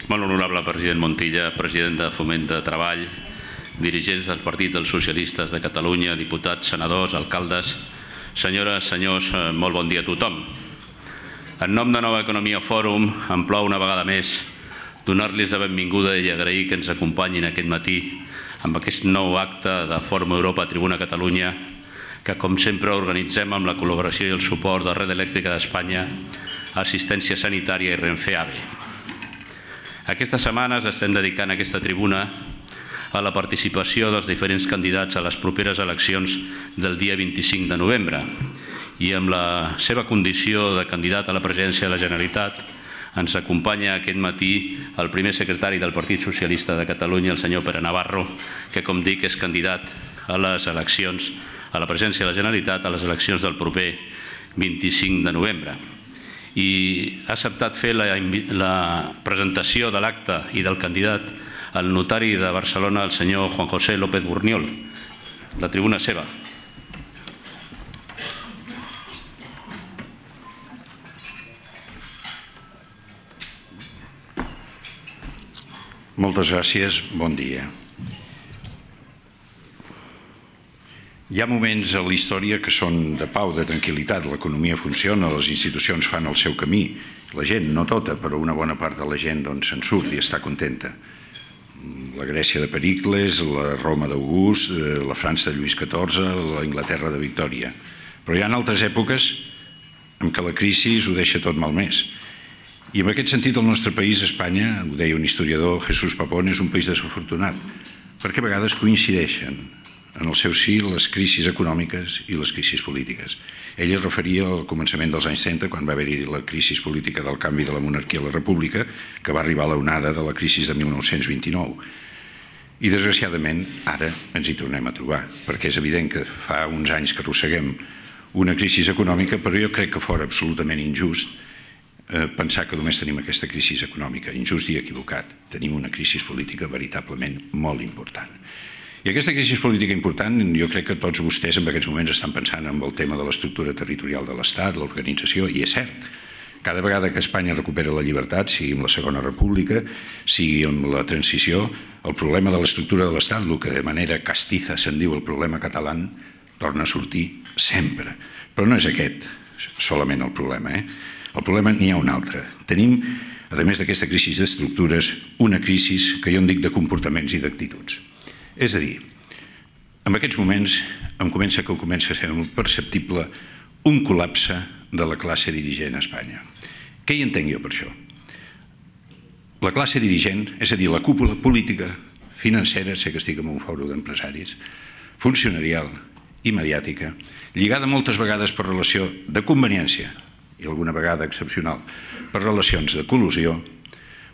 Molt honorable president Montilla, president de Foment de Treball, dirigents del Partit dels Socialistes de Catalunya, diputats, senadors, alcaldes, senyores, senyors, molt bon dia a tothom. En nom de Nova Economia Fòrum, em plau una vegada més donar-los la benvinguda i agrair que ens acompanyin aquest matí amb aquest nou acte de Fòrum Europa Tribuna Catalunya que, com sempre, organitzem amb la col·laboració i el suport de Red Elèctrica d'Espanya, Assistència Sanitària i Renfe AVE. Aquestes setmanes estem dedicant aquesta tribuna a la participació dels diferents candidats a les properes eleccions del dia 25 de novembre i amb la seva condició de candidat a la presidència de la Generalitat ens acompanya aquest matí el primer secretari del Partit Socialista de Catalunya, el senyor Pere Navarro, que, com dic, és candidat a les eleccions a la presidència de la Generalitat a les eleccions del proper 25 de novembre. I ha acceptat fer la presentació de l'acte i del candidat el notari de Barcelona, el senyor Juan José López Burniol. La tribuna és seva. Moltes gràcies, bon dia. Hi ha moments a la història que són de pau, de tranquil·litat. L'economia funciona, les institucions fan el seu camí. La gent, no tota, però una bona part de la gent se'n surt i està contenta. La Grècia de Pericles, la Roma d'August, la França de Lluís XIV, la Inglaterra de Victòria. Però hi ha altres èpoques en què la crisi ho deixa tot malmès. I en aquest sentit el nostre país, Espanya, ho deia un historiador, Jesús Papón, és un país desafortunat, perquè a vegades coincideixen en el seu si les crisis econòmiques i les crisis polítiques. Ell es referia al començament dels anys 30, quan va haver-hi la crisi política del canvi de la monarquia a la república, que va arribar a l'onada de la crisi de 1929. I, desgraciadament, ara ens hi tornem a trobar, perquè és evident que fa uns anys que arrosseguem una crisi econòmica, però jo crec que fora absolutament injust pensar que només tenim aquesta crisi econòmica. Injust i equivocat. Tenim una crisi política veritablement molt important. I aquesta crisi política important, jo crec que tots vostès en aquests moments estan pensant en el tema de l'estructura territorial de l'Estat, l'organització, i és cert. Cada vegada que Espanya recupera la llibertat, sigui amb la Segona República, sigui amb la transició, el problema de l'estructura de l'Estat, el que de manera castiza se'n diu el problema català, torna a sortir sempre. Però no és aquest solament el problema. El problema n'hi ha un altre. Tenim, a més d'aquesta crisi d'estructures, una crisi que jo en dic de comportaments i d'actituds. És a dir, en aquests moments comença a ser perceptible un col·lapse de la classe dirigent a Espanya. Què hi entenc jo per això? La classe dirigent, és a dir, la cúpula política, financera, sé que estic en un fòrum d'empresaris, funcionarial i mediàtica, lligada moltes vegades per relació de conveniència i alguna vegada excepcional per relacions de col·lusió,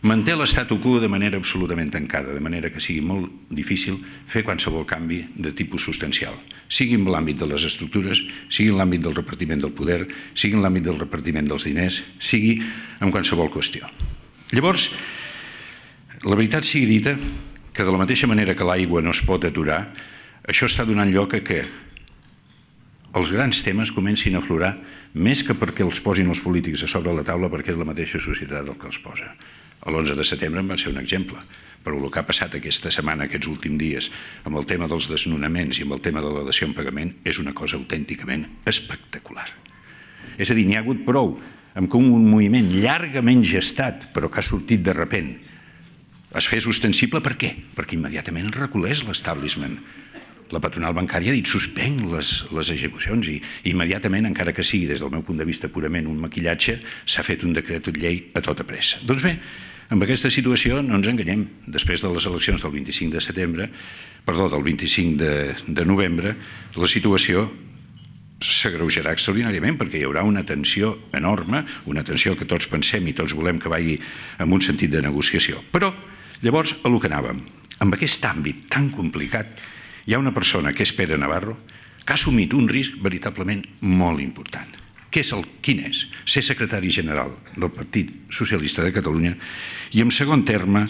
manté l'statu quo de manera absolutament tancada, de manera que sigui molt difícil fer qualsevol canvi de tipus substancial, sigui en l'àmbit de les estructures, sigui en l'àmbit del repartiment del poder, sigui en l'àmbit del repartiment dels diners, sigui en qualsevol qüestió. Llavors, la veritat sigui dita, que de la mateixa manera que l'aigua no es pot aturar, això està donant lloc a que els grans temes comencin a aflorar més que perquè els posin els polítics a sobre la taula, perquè és la mateixa societat el que els posa. L'11 de setembre en va ser un exemple, però el que ha passat aquesta setmana, aquests últims dies, amb el tema dels desnonaments i amb el tema de la dació en pagament, és una cosa autènticament espectacular. És a dir, n'hi ha hagut prou amb que un moviment llargament gestat, però que ha sortit de repent, es fes ostensible. Per què? Perquè immediatament reculés l'establishment. La patronal bancària ha dit suspenc les execucions i immediatament, encara que sigui des del meu punt de vista purament un maquillatge, s'ha fet un decret llei a tota pressa. Doncs bé, amb aquesta situació no ens enganyem. Després de les eleccions del 25 de novembre, la situació s'agreujarà extraordinàriament perquè hi haurà una tensió enorme, una tensió que tots pensem i tots volem que vagi en un sentit de negociació. Però, llavors, a lo que anàvem, amb aquest àmbit tan complicat, hi ha una persona, que és Pere Navarro, que ha assumit un risc veritablement molt important. Quin és? Ser secretari general del Partit Socialista de Catalunya i, en segon terme,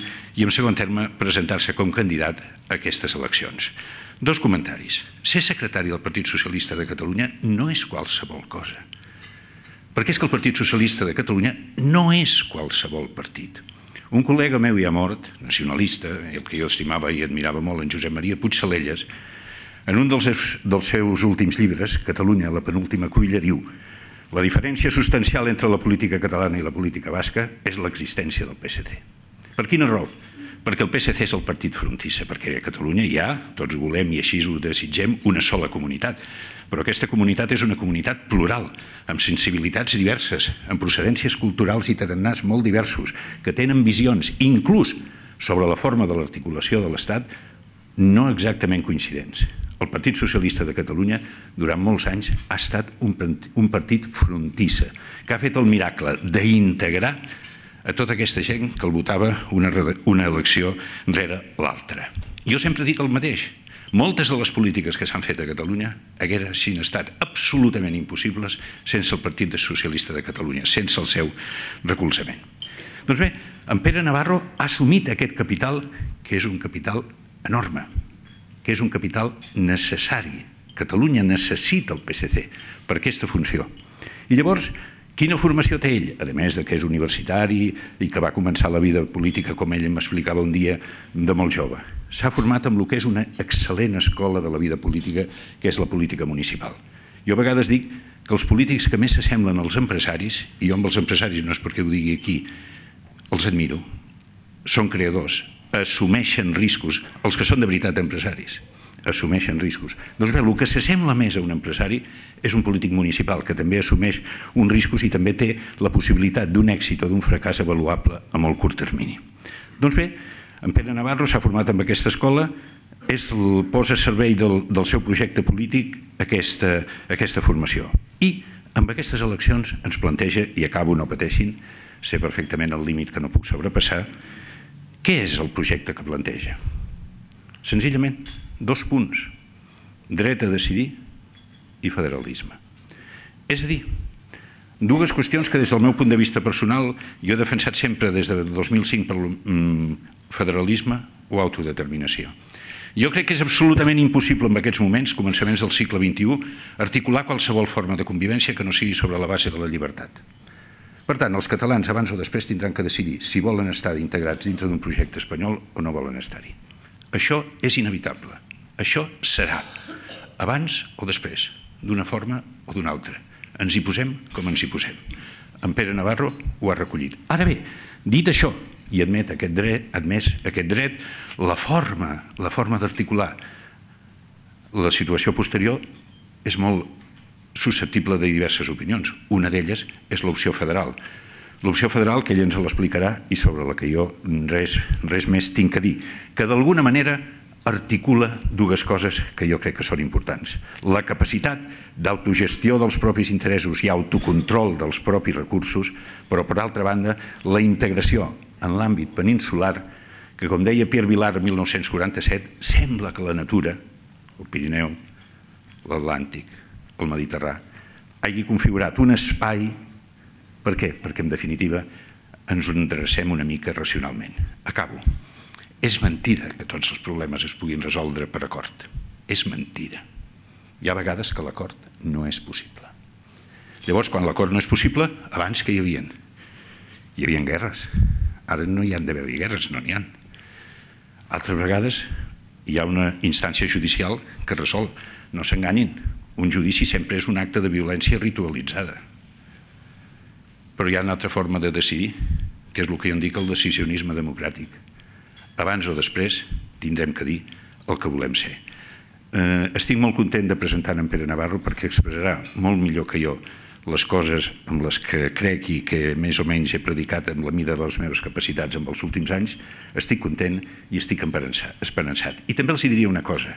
presentar-se com candidat a aquestes eleccions. Dos comentaris. Ser secretari del Partit Socialista de Catalunya no és qualsevol cosa. Perquè és que el Partit Socialista de Catalunya no és qualsevol partit. Un col·lega meu ja mort, nacionalista, el que jo estimava i admirava molt, en Josep Maria Puig Salelles, en un dels seus últims llibres, Catalunya, la penúltima cruïlla, diu: la diferència substancial entre la política catalana i la política basca és l'existència del PSC. Per quina raó? Perquè el PSC és el partit frontissa, perquè a Catalunya hi ha, tots volem i així ho desitgem, una sola comunitat. Però aquesta comunitat és una comunitat plural, amb sensibilitats diverses, amb procedències culturals i tarannàs molt diversos, que tenen visions, inclús sobre la forma de l'articulació de l'Estat, no exactament coincidents. El Partit Socialista de Catalunya, durant molts anys, ha estat un partit frontissa, que ha fet el miracle d'integrar a tota aquesta gent que el votava una elecció rere l'altra. Jo sempre dic el mateix. Moltes de les polítiques que s'han fet a Catalunya haguessin estat absolutament impossibles sense el Partit Socialista de Catalunya, sense el seu recolzament. Doncs bé, en Pere Navarro ha assumit aquest capital, que és un capital enorme, que és un capital necessari. Catalunya necessita el PSC per aquesta funció. I llavors, quina formació té ell? A més que és universitari i que va començar la vida política, com ell m'explicava un dia, de molt jove. S'ha format amb el que és una excel·lent escola de la vida política, que és la política municipal. Jo a vegades dic que els polítics que més s'assemblen als empresaris, i jo amb els empresaris no és perquè ho digui aquí, els admiro, són creadors, assumeixen riscos, els que són de veritat empresaris, assumeixen riscos. Doncs bé, el que s'assembla més a un empresari és un polític municipal, que també assumeix uns riscos i també té la possibilitat d'un èxit o d'un fracàs avaluable a molt curt termini. Doncs bé, en Pere Navarro s'ha format amb aquesta escola, posa a servei del seu projecte polític aquesta formació. I amb aquestes eleccions ens planteja, i acabo, no pateixin, sé perfectament el límit que no puc sobrepassar, què és el projecte que planteja? Senzillament, 2 punts: dret a decidir i federalisme. És a dir, 2 qüestions que des del meu punt de vista personal jo he defensat sempre des de 2005 pel federalisme o autodeterminació. Jo crec que és absolutament impossible en aquests moments, començaments del segle XXI, articular qualsevol forma de convivència que no sigui sobre la base de la llibertat. Per tant, els catalans abans o després tindran que decidir si volen estar integrats dintre d'un projecte espanyol o no volen estar-hi. Això és inevitable. Això serà, abans o després, d'una forma o d'una altra. Ens hi posem com ens hi posem. En Pere Navarro ho ha recollit. Ara bé, dit això, i admès aquest dret, la forma d'articular la situació posterior és molt susceptible de diverses opinions. Una d'elles és l'opció federal. L'opció federal, que ell ens l'explicarà i sobre la que jo res més tinc a dir, que d'alguna manera articula 2 coses que jo crec que són importants. La capacitat d'autogestió dels propis interessos i autocontrol dels propis recursos, però per altra banda la integració en l'àmbit peninsular, que com deia Pierre Vilar en 1947, sembla que la natura, el Pirineu, l'Atlàntic, el Mediterrani, hagi configurat un espai. Per què? Perquè, en definitiva, ens ho endrecem una mica racionalment. Acabo. És mentida que tots els problemes es puguin resoldre per acord. És mentida. Hi ha vegades que l'acord no és possible. Llavors, quan l'acord no és possible, abans que hi havia? Hi havia guerres. Ara no hi han d'haver guerres, no n'hi ha. Altres vegades hi ha una instància judicial que resol. No s'enganyin. Un judici sempre és un acte de violència ritualitzada. Però hi ha una altra forma de decidir, que és el que jo en dic el decisionisme democràtic. Abans o després tindrem que dir el que volem ser. Estic molt content de presentar en Pere Navarro perquè expressarà molt millor que jo les coses amb les que crec i que més o menys he predicat amb la mida de les meves capacitats en els últims anys. Estic content i estic esperançat. I també els diria una cosa: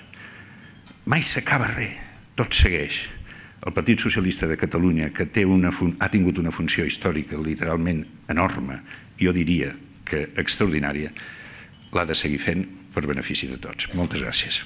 mai s'acaba res, tot segueix. El Partit Socialista de Catalunya, que ha tingut una funció històrica literalment enorme, jo diria que extraordinària, l'ha de seguir fent per benefici de tots. Moltes gràcies.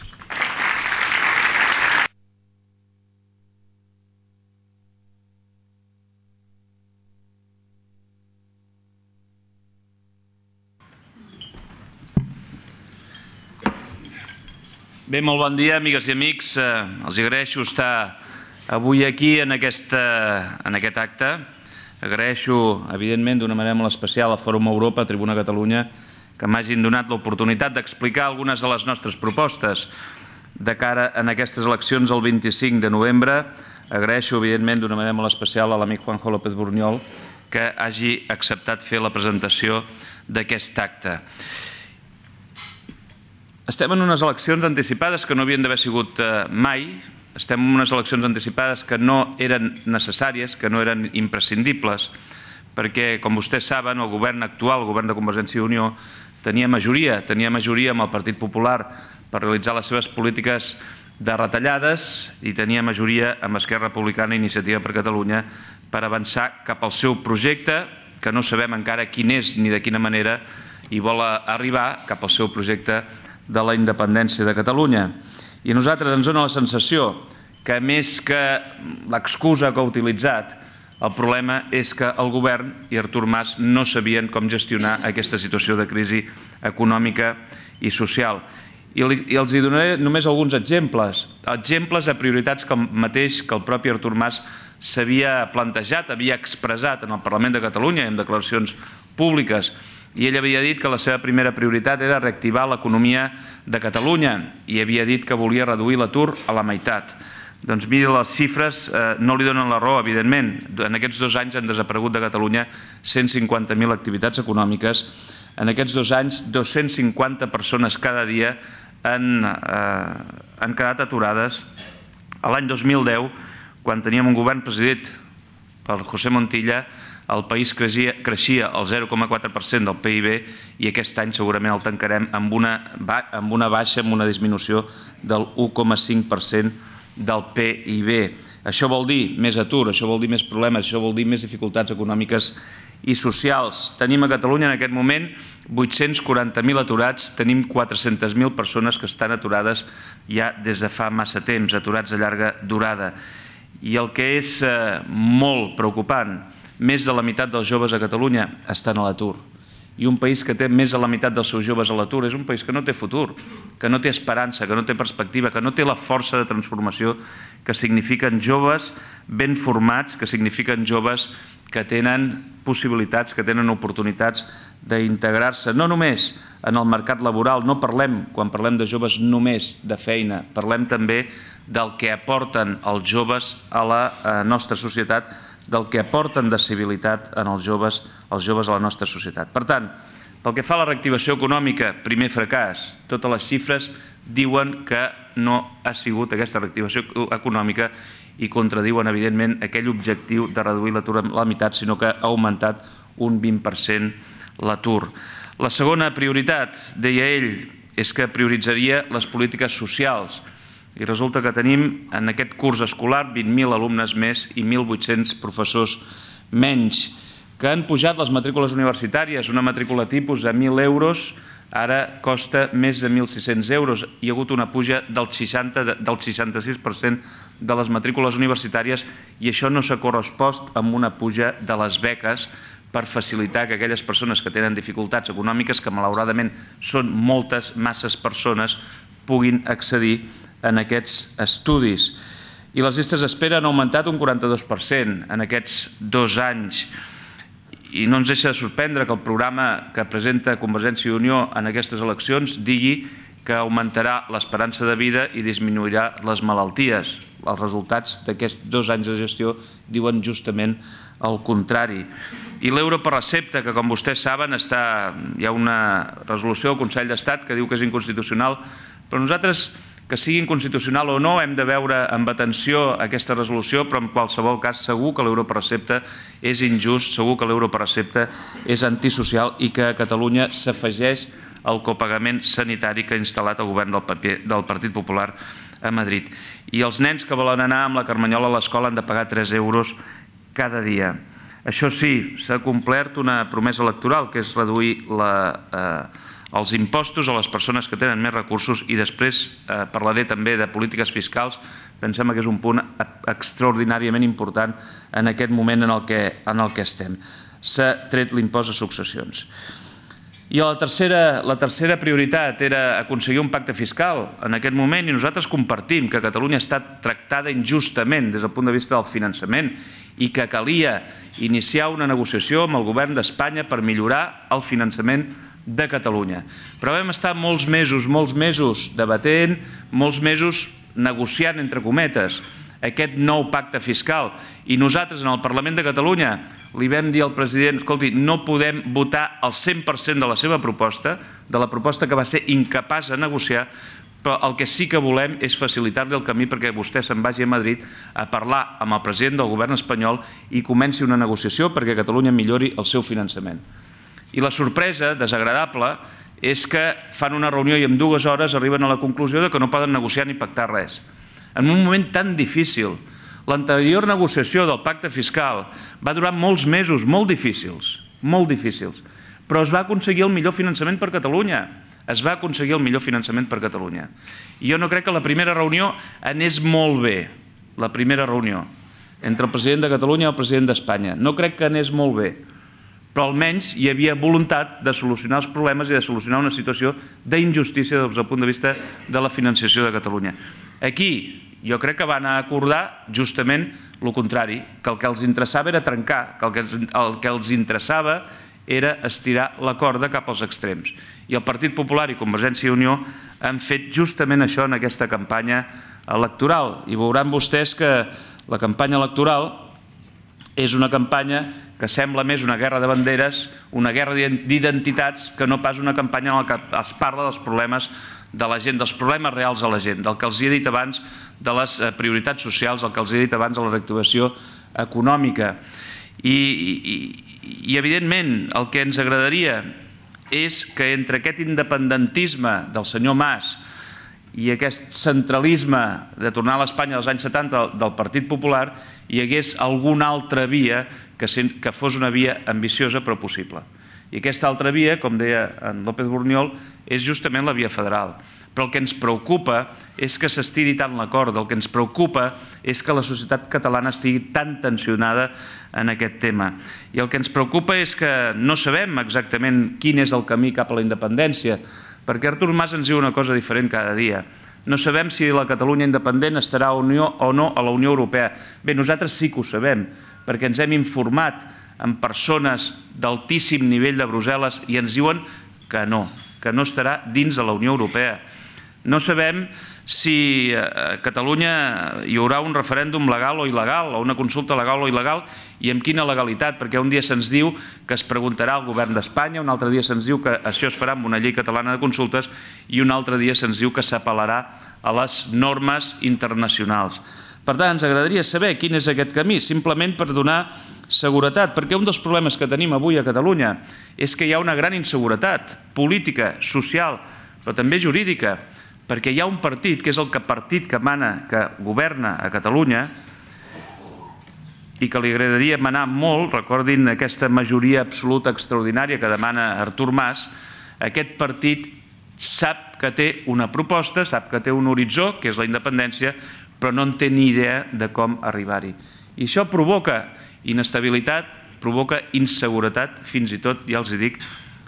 Bé, molt bon dia, amigues i amics. Els agraeixo estar avui aquí en aquest acte. Agraeixo, evidentment, d'una manera molt especial a Fòrum Europa, a Tribuna Catalunya, que m'hagin donat l'oportunitat d'explicar algunes de les nostres propostes de cara a aquestes eleccions el 25 de novembre. Agraeixo, evidentment, d'una manera molt especial a l'amic Juanjo López Burñol que hagi acceptat fer la presentació d'aquest acte. Estem en unes eleccions anticipades que no havien d'haver sigut mai. Estem en unes eleccions anticipades que no eren necessàries, que no eren imprescindibles, perquè, com vostès saben, el govern actual, el govern de Convergència i Unió, tenia majoria amb el Partit Popular per realitzar les seves polítiques de retallades i tenia majoria amb Esquerra Republicana i Iniciativa per Catalunya per avançar cap al seu projecte, que no sabem encara quin és ni de quina manera, i vol arribar cap al seu projecte de la independència de Catalunya. I a nosaltres ens dona la sensació que, més que l'excusa que ha utilitzat, el problema és que el govern i Artur Mas no sabien com gestionar aquesta situació de crisi econòmica i social. I els donaré només alguns exemples de prioritats que el propi Artur Mas s'havia plantejat, havia expressat en el Parlament de Catalunya en declaracions públiques. I ell havia dit que la seva primera prioritat era reactivar l'economia de Catalunya i havia dit que volia reduir l'atur a la meitat. Doncs miri, les xifres no li donen la raó, evidentment. En aquests 2 anys han desaparegut de Catalunya 150.000 activitats econòmiques. En aquests 2 anys, 250 persones cada dia han quedat aturades. A l'any 2010, quan teníem un govern presidit per José Montilla, el país creixia al 0,4% del PIB i aquest any segurament el tancarem amb una baixa, amb una disminució del 1,5% del PIB. Això vol dir més atur, això vol dir més problemes, això vol dir més dificultats econòmiques i socials. Tenim a Catalunya en aquest moment 840.000 aturats, tenim 400.000 persones que estan aturades ja des de fa massa temps, aturats de llarga durada. I el que és molt preocupant, més de la meitat dels joves a Catalunya estan a l'atur. I un país que té més de la meitat dels seus joves a l'atur és un país que no té futur, que no té esperança, que no té perspectiva, que no té la força de transformació que signifiquen joves ben formats, que signifiquen joves que tenen possibilitats, que tenen oportunitats d'integrar-se, no només en el mercat laboral. No parlem, quan parlem de joves, només de feina, parlem també del que aporten els joves a la nostra societat, del que aporten de civilitat als joves a la nostra societat. Per tant, pel que fa a la reactivació econòmica, primer fracàs. Totes les xifres diuen que no ha sigut aquesta reactivació econòmica i contradiuen, evidentment, aquell objectiu de reduir l'atur a la meitat, sinó que ha augmentat un 20% l'atur. La segona prioritat, deia ell, és que prioritzaria les polítiques socials. I resulta que tenim en aquest curs escolar 20.000 alumnes més i 1.800 professors menys, que han pujat les matrícules universitàries. Una matrícula tipus de 1.000 euros ara costa més de 1.600 euros. Hi ha hagut una puja del 66% de les matrícules universitàries i això no s'ha correspost amb una puja de les beques per facilitar que aquelles persones que tenen dificultats econòmiques, que malauradament són moltes, masses persones, puguin accedir en aquests estudis. I les llistes d'espera han augmentat un 42% en aquests 2 anys. I no ens deixa de sorprendre que el programa que presenta Convergència i Unió en aquestes eleccions digui que augmentarà l'esperança de vida i disminuirà les malalties. Els resultats d'aquests 2 anys de gestió diuen justament el contrari. I l'euro per recepta, que com vostès saben hi ha una resolució del Consell d'Estat que diu que és inconstitucional, però nosaltres, que sigui inconstitucional o no, hem de veure amb atenció aquesta resolució, però en qualsevol cas segur que l'euro per recepta és injust, segur que l'euro per recepta és antisocial i que a Catalunya s'afegeix al copagament sanitari que ha instal·lat el govern del Partit Popular a Madrid. I els nens que volen anar amb la Carmanyola a l'escola han de pagar 3 euros cada dia. Això sí, s'ha complert una promesa electoral, que és reduir els impostos a les persones que tenen més recursos, i després parlaré també de polítiques fiscals. Pensem que és un punt extraordinàriament important en aquest moment en el que estem. S'ha tret l'impost de successions. I la tercera prioritat era aconseguir un pacte fiscal en aquest moment, i nosaltres compartim que Catalunya ha estat tractada injustament des del punt de vista del finançament i que calia iniciar una negociació amb el govern d'Espanya per millorar el finançament de Catalunya. Però vam estar molts mesos debatent, molts mesos negociant, entre cometes, aquest nou pacte fiscal. I nosaltres, en el Parlament de Catalunya, li vam dir al president, escolti, no podem votar el 100% de la seva proposta, de la proposta que va ser incapaç de negociar, però el que sí que volem és facilitar-li el camí perquè vostè se'n vagi a Madrid a parlar amb el president del govern espanyol i comenci una negociació perquè Catalunya millori el seu finançament. I la sorpresa, desagradable, és que fan una reunió i en 2 hores arriben a la conclusió que no poden negociar ni pactar res. En un moment tan difícil. L'anterior negociació del pacte fiscal va durar molts mesos, molt difícils, però es va aconseguir el millor finançament per Catalunya. Es va aconseguir el millor finançament per Catalunya. I jo no crec que la primera reunió anés molt bé, la primera reunió, entre el president de Catalunya i el president d'Espanya. No crec que anés molt bé, però almenys hi havia voluntat de solucionar els problemes i de solucionar una situació d'injustícia des del punt de vista de la financiació de Catalunya. Aquí jo crec que van acordar justament el contrari, que el que els interessava era trencar, que el que els interessava era estirar la corda cap als extrems. I el Partit Popular i Convergència i Unió han fet justament això en aquesta campanya electoral. I veuran vostès que la campanya electoral és una campanya que sembla més una guerra de banderes, una guerra d'identitats, que no pas una campanya en la que es parla dels problemes de la gent, dels problemes reals de la gent, del que els he dit abans de les prioritats socials, del que els he dit abans de la reactivació econòmica. I evidentment, el que ens agradaria és que entre aquest independentisme del senyor Mas i aquest centralisme de tornar a l'Espanya dels anys 70 del Partit Popular hi hagués alguna altra via que fos una via ambiciosa però possible. I aquesta altra via, com deia en López Borniol, és justament la via federal. Però el que ens preocupa és que s'estiri tant la corda, el que ens preocupa és que la societat catalana estigui tan tensionada en aquest tema. I el que ens preocupa és que no sabem exactament quin és el camí cap a la independència, perquè Artur Mas ens diu una cosa diferent cada dia. No sabem si la Catalunya independent estarà o no a la Unió Europea. Bé, nosaltres sí que ho sabem, perquè ens hem informat amb persones d'altíssim nivell de Brussel·les i ens diuen que no estarà dins de la Unió Europea. No sabem si a Catalunya hi haurà un referèndum legal o il·legal, o una consulta legal o il·legal, i amb quina legalitat, perquè un dia se'ns diu que es preguntarà al govern d'Espanya, un altre dia se'ns diu que això es farà amb una llei catalana de consultes i un altre dia se'ns diu que s'apel·larà a les normes internacionals. Per tant, ens agradaria saber quin és aquest camí, simplement per donar seguretat, perquè un dels problemes que tenim avui a Catalunya és que hi ha una gran inseguretat política, social, però també jurídica, perquè hi ha un partit, que és el partit que mana, que governa a Catalunya, i que li agradaria manar molt, recordin aquesta majoria absoluta extraordinària que demana Artur Mas, aquest partit sap que té una proposta, sap que té un horitzó, que és la independència, però no en té ni idea de com arribar-hi. I això provoca inestabilitat, provoca inseguretat, fins i tot, ja els dic,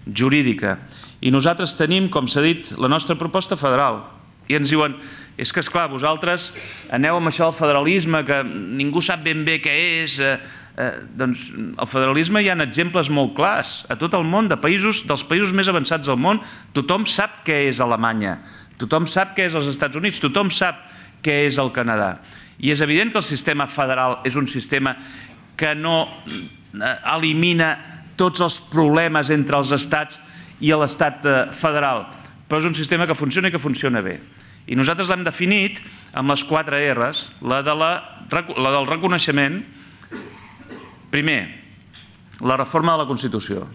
jurídica. I nosaltres tenim, com s'ha dit, la nostra proposta federal. I ens diuen, és que, esclar, vosaltres aneu amb això del federalisme, que ningú sap ben bé què és. Doncs el federalisme hi ha exemples molt clars. A tot el món, dels països més avançats del món, tothom sap què és Alemanya, tothom sap què és els Estats Units, tothom sap què és el Canadà. I és evident que el sistema federal és un sistema que no elimina tots els problemes entre els estats i l'estat federal, però és un sistema que funciona i que funciona bé. I nosaltres l'hem definit amb les 4 R's, la del reconeixement. Primer, la reforma de la Constitució.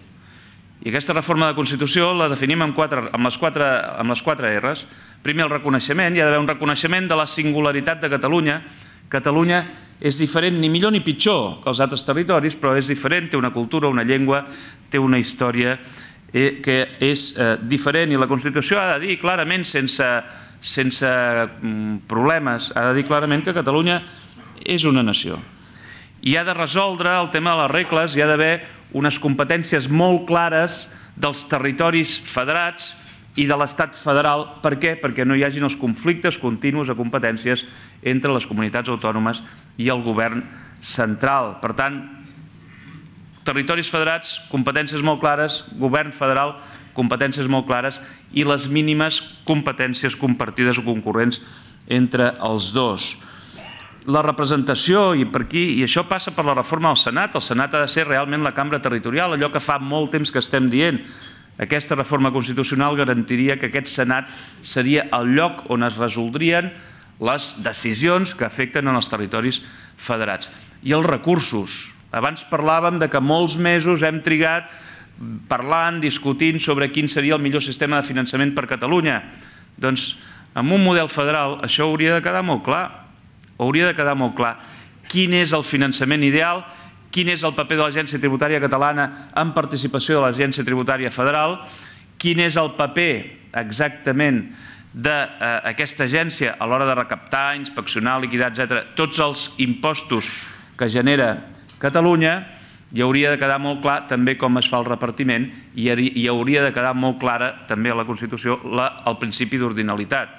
I aquesta reforma de la Constitució la definim amb les 4 R's. Primer, el reconeixement. Hi ha d'haver un reconeixement de la singularitat de Catalunya. Catalunya és diferent, ni millor ni pitjor que els altres territoris, però és diferent, té una cultura, una llengua, té una història que és diferent. I la Constitució ha de dir clarament, sense problemes, ha de dir clarament que Catalunya és una nació. I ha de resoldre el tema de les regles, hi ha d'haver unes competències molt clares dels territoris federats i de l'Estat federal. Per què? Perquè no hi hagin els conflictes continus de competències entre les comunitats autònomes i el govern central. Per tant, territoris federats, competències molt clares, govern federal, competències molt clares i les mínimes competències compartides o concurrents entre els dos. La representació, i per aquí, i això passa per la reforma del Senat. El Senat ha de ser realment la cambra territorial, allò que fa molt temps que estem dient. Aquesta reforma constitucional garantiria que aquest Senat seria el lloc on es resoldrien les decisions que afecten en els territoris federats. I els recursos. Abans parlàvem de que molts mesos hem trigat parlant, discutint sobre quin seria el millor sistema de finançament per Catalunya. Doncs amb un model federal això hauria de quedar molt clar. Hauria de quedar molt clar quin és el finançament ideal, quin és el paper de l'Agència Tributària Catalana en participació de l'Agència Tributària Federal, quin és el paper exactament d'aquesta agència a l'hora de recaptar, inspeccionar, liquidar, etc. Tots els impostos que genera Catalunya, i hauria de quedar molt clar també com es fa el repartiment i hauria de quedar molt clara també a la Constitució el principi d'ordinalitat.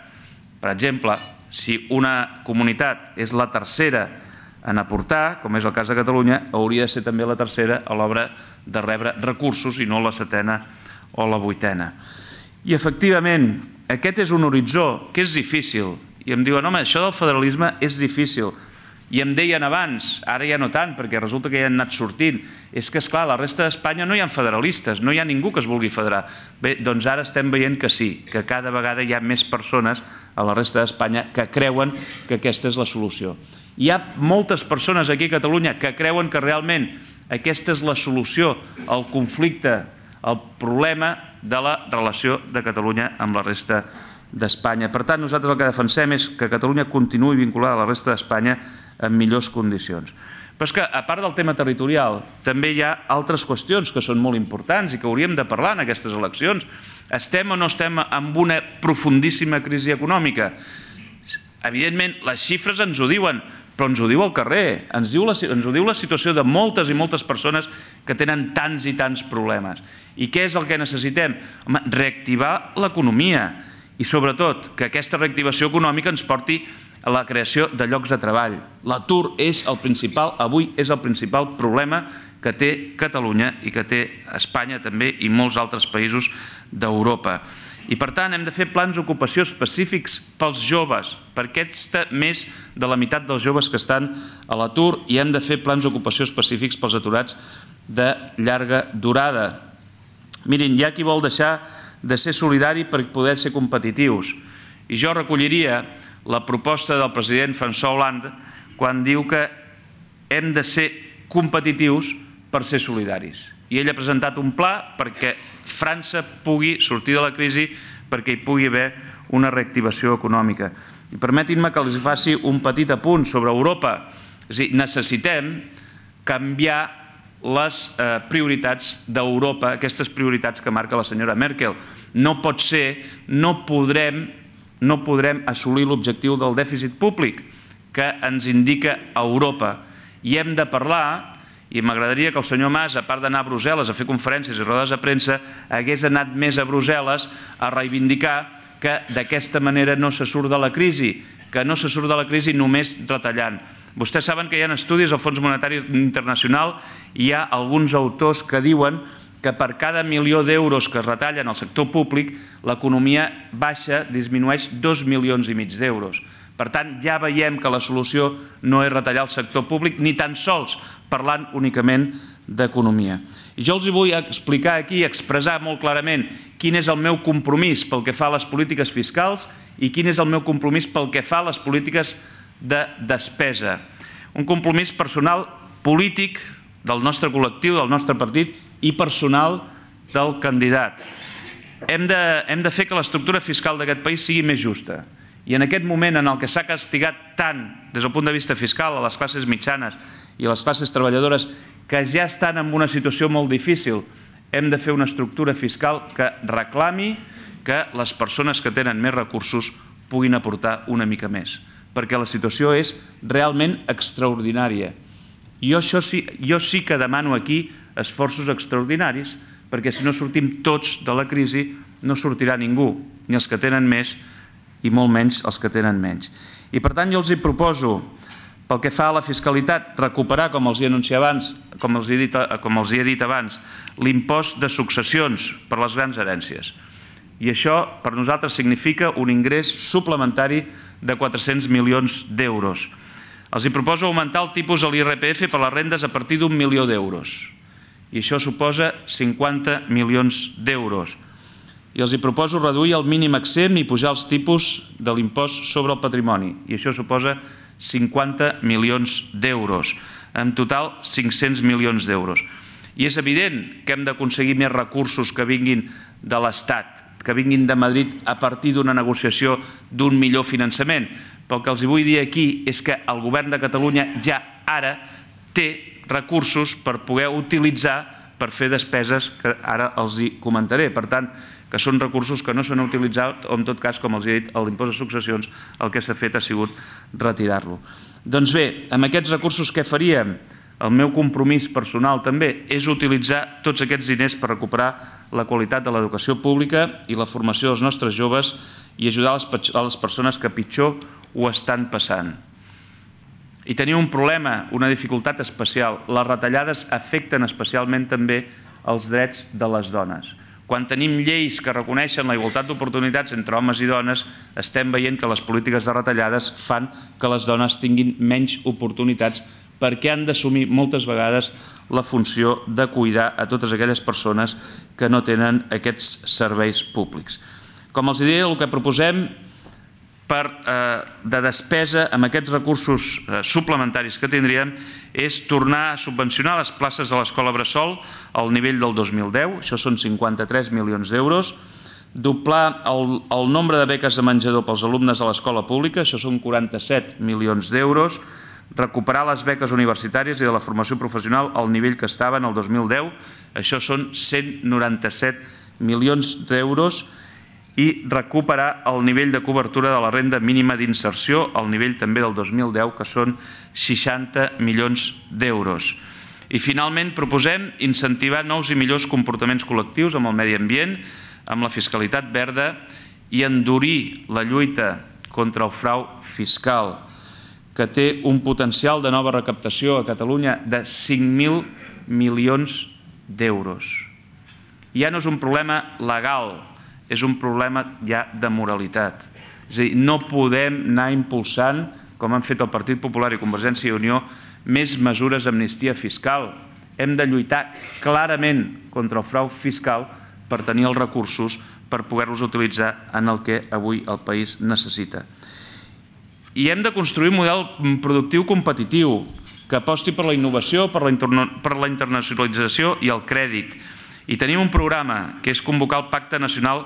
Per exemple, si una comunitat és la tercera en aportar, com és el cas de Catalunya, hauria de ser també la tercera a l'hora de rebre recursos i no la setena o la vuitena. I efectivament, aquest és un horitzó que és difícil. I em diuen, home, això del federalisme és difícil. I em deien abans, ara ja no tant, perquè resulta que ja han anat sortint, és que, esclar, a la resta d'Espanya no hi ha federalistes, no hi ha ningú que es vulgui federar. Bé, doncs ara estem veient que sí, que cada vegada hi ha més persones a la resta d'Espanya que creuen que aquesta és la solució. Hi ha moltes persones aquí a Catalunya que creuen que realment aquesta és la solució al conflicte, al problema de la relació de Catalunya amb la resta d'Espanya. Per tant, nosaltres el que defensem és que Catalunya continuï vinculada a la resta d'Espanya en millors condicions. Però és que, a part del tema territorial, també hi ha altres qüestions que són molt importants i que hauríem de parlar en aquestes eleccions. Estem o no estem en una profundíssima crisi econòmica? Evidentment, les xifres ens ho diuen, però ens ho diu el carrer, ens ho diu la situació de moltes i moltes persones que tenen tants i tants problemes. I què és el que necessitem? Home, reactivar l'economia i, sobretot, que aquesta reactivació econòmica ens porti a la creació de llocs de treball. L'atur és el principal, avui és el principal problema que té Catalunya i que té Espanya també i molts altres països d'Europa. I per tant hem de fer plans d'ocupació específics pels joves, per aquesta més de la meitat dels joves que estan a l'atur, i hem de fer plans d'ocupació específics pels aturats de llarga durada. Mirin, hi ha qui vol deixar de ser solidari per poder ser competitius. I jo recolliria la proposta del president François Hollande quan diu que hem de ser competitius per ser solidaris. I ell ha presentat un pla perquè França pugui sortir de la crisi, perquè hi pugui haver una reactivació econòmica. I permetin-me que els faci un petit apunt sobre Europa. És a dir, necessitem canviar les prioritats d'Europa, aquestes prioritats que marca la senyora Merkel. No pot ser, no podrem assolir l'objectiu del dèficit públic que ens indica Europa. I hem de parlar, i m'agradaria que el senyor Mas, a part d'anar a Brussel·les a fer conferències i rodes de premsa, hagués anat més a Brussel·les a reivindicar que d'aquesta manera no se surt de la crisi, que no se surt de la crisi només retallant. Vostès saben que hi ha estudis al Fons Monetari Internacional, i hi ha alguns autors que diuen que per cada milió d'euros que es retallen al sector públic, l'economia baixa, disminueix 2,5 milions d'euros. Per tant, ja veiem que la solució no és retallar el sector públic, ni tan sols parlant únicament d'economia. I jo els vull explicar aquí, expressar molt clarament quin és el meu compromís pel que fa a les polítiques fiscals i quin és el meu compromís pel que fa a les polítiques de despesa. Un compromís personal, polític, del nostre col·lectiu, del nostre partit, i personal del candidat. Hem de fer que l'estructura fiscal d'aquest país sigui més justa. I en aquest moment en el que s'ha castigat tant des del punt de vista fiscal a les classes mitjanes i a les classes treballadores que ja estan en una situació molt difícil, hem de fer una estructura fiscal que reclami que les persones que tenen més recursos puguin aportar una mica més, perquè la situació és realment extraordinària. Jo sí que demano aquí esforços extraordinaris perquè si no sortim tots de la crisi no sortirà ningú, ni els que tenen més i molt menys els que tenen menys. I per tant jo els proposo, pel que fa a la fiscalitat, recuperar, com els he anunciat abans, com els he dit abans, l'impost de successions per les grans herències. I això per nosaltres significa un ingrés suplementari de 400 milions d'euros. Els proposo augmentar el tipus de l'IRPF per les rendes a partir d'1 milió d'euros. I això suposa 50 milions d'euros. I els proposo reduir el mínim exempt i pujar els tipus de l'impost sobre el patrimoni. I això suposa 50 milions d'euros. En total, 500 milions d'euros. I és evident que hem d'aconseguir més recursos que vinguin de l'Estat, que vinguin de Madrid a partir d'una negociació d'un millor finançament. Però el que els vull dir aquí és que el govern de Catalunya ja ara té recursos per poder utilitzar per fer despeses que ara els hi comentaré. Per tant, que són recursos que no s'han utilitzat o en tot cas, com els he dit, l'impost de successions el que s'ha fet ha sigut retirar-lo. Doncs bé, amb aquests recursos què faríem? El meu compromís personal també és utilitzar tots aquests diners per recuperar la qualitat de l'educació pública i la formació dels nostres joves i ajudar a les persones que pitjor ho estan passant. I tenim un problema, una dificultat especial. Les retallades afecten especialment també els drets de les dones. Quan tenim lleis que reconeixen la igualtat d'oportunitats entre homes i dones, estem veient que les polítiques de retallades fan que les dones tinguin menys oportunitats perquè han d'assumir moltes vegades la funció de cuidar a totes aquelles persones que no tenen aquests serveis públics. Com els deia, el que proposem de despesa amb aquests recursos suplementaris que tindríem és tornar a subvencionar les places de l'escola bressol al nivell del 2010, això són 53 milions d'euros, doblar el nombre de beques de menjador pels alumnes de l'escola pública, això són 47 milions d'euros, recuperar les beques universitàries i de la formació professional al nivell que estaven el 2010, això són 197 milions d'euros, i recuperar el nivell de cobertura de la renda mínima d'inserció al nivell també del 2010, que són 60 milions d'euros. I finalment proposem incentivar nous i millors comportaments col·lectius amb el medi ambient, amb la fiscalitat verda i endurir la lluita contra el frau fiscal, que té un potencial de nova recaptació a Catalunya de 5.000 milions d'euros. Ja no és un problema legal, és un problema ja de moralitat. És a dir, no podem anar impulsant, com han fet el Partit Popular i Convergència i Unió, més mesures d'amnistia fiscal. Hem de lluitar clarament contra el frau fiscal per tenir els recursos per poder-los utilitzar en el que avui el país necessita. I hem de construir un model productiu competitiu que aposti per la innovació, per la internacionalització i el crèdit. I tenim un programa que és convocar el Pacte Nacional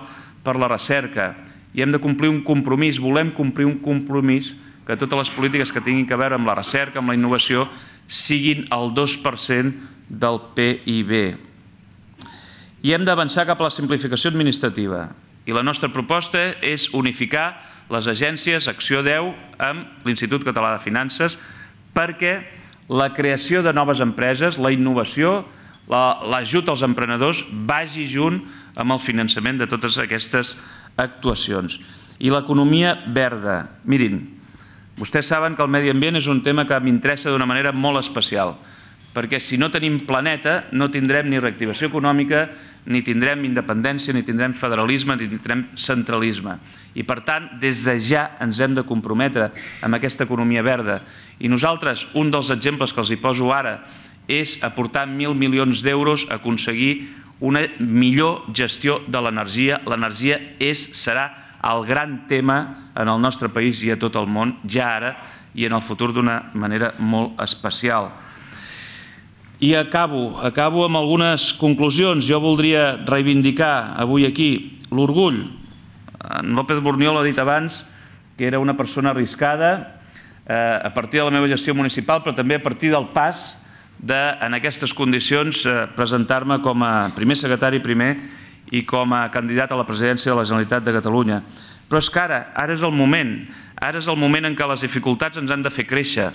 per la Recerca i hem de complir un compromís, volem complir un compromís que totes les polítiques que tinguin a veure amb la recerca, amb la innovació, siguin el 2% del PIB. I hem d'avançar cap a la simplificació administrativa. I la nostra proposta és unificar les agències Acció 10 amb l'Institut Català de Finances perquè la creació de noves empreses, la innovació, l'ajut als emprenedors vagi junt amb el finançament de totes aquestes actuacions. I l'economia verda. Mirin, vostès saben que el medi ambient és un tema que m'interessa d'una manera molt especial, perquè si no tenim planeta no tindrem ni reactivació econòmica, ni tindrem independència, ni tindrem federalisme, ni tindrem centralisme. I per tant, des de ja ens hem de comprometre amb aquesta economia verda. I nosaltres, un dels exemples que els hi poso ara, és aportar 1.000 milions d'euros a aconseguir una millor gestió de l'energia. L'energia serà el gran tema en el nostre país i a tot el món, ja ara i en el futur d'una manera molt especial. I acabo amb algunes conclusions. Jo voldria reivindicar avui aquí l'orgull. En López Borniol ha dit abans que era una persona arriscada a partir de la meva gestió municipal, però també a partir del pas en aquestes condicions presentar-me com a primer secretari primer i com a candidat a la presidència de la Generalitat de Catalunya. Però és que ara és el moment en què les dificultats ens han de fer créixer,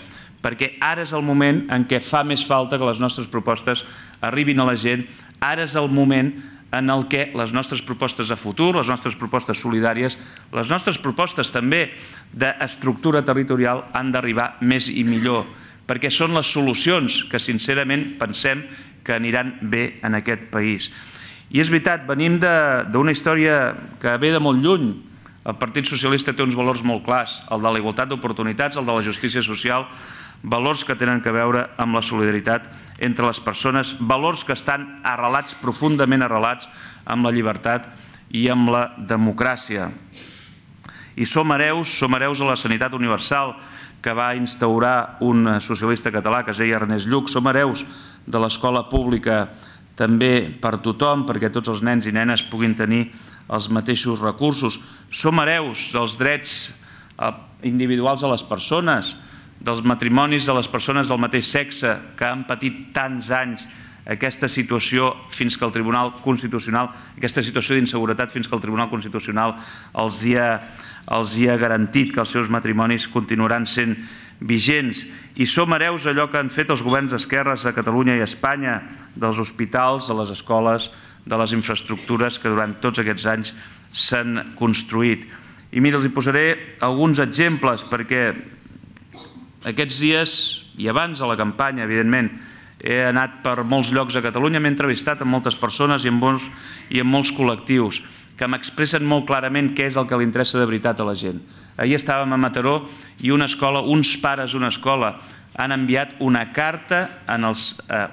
perquè ara és el moment en què fa més falta que les nostres propostes arribin a la gent, Ara és el moment en el que les nostres propostes de futur, les nostres propostes solidàries, les nostres propostes també d'estructura territorial han d'arribar més i millor, perquè són les solucions que sincerament pensem que aniran bé en aquest país. I és veritat, venim d'una història que ve de molt lluny. El Partit Socialista té uns valors molt clars, el de la igualtat d'oportunitats, el de la justícia social, valors que tenen a veure amb la solidaritat entre les persones, valors que estan arrelats, profundament arrelats, amb la llibertat i amb la democràcia. I som hereus a la sanitat universal que va instaurar un socialista català que es deia Ernest Lluch, som hereus de l'escola pública també per tothom, perquè tots els nens i nenes puguin tenir els mateixos recursos, som hereus dels drets individuals de les persones, dels matrimonis de les persones del mateix sexe que han patit tants anys aquesta situació fins que el Tribunal Constitucional, aquesta situació d'inseguretat fins que el Tribunal Constitucional els hi ha garantit que els seus matrimonis continuaran sent vigents. I som hereus allò que han fet els governs d'esquerres a Catalunya i a Espanya, dels hospitals, de les escoles, de les infraestructures que durant tots aquests anys s'han construït. I mira, els hi posaré alguns exemples perquè aquests dies, i abans de la campanya, evidentment, he anat per molts llocs a Catalunya, m'he entrevistat amb moltes persones i amb molts col·lectius que m'expressen molt clarament què és el que li interessa de veritat a la gent. Ahir estàvem a Mataró i una escola, uns pares d'una escola han enviat una carta,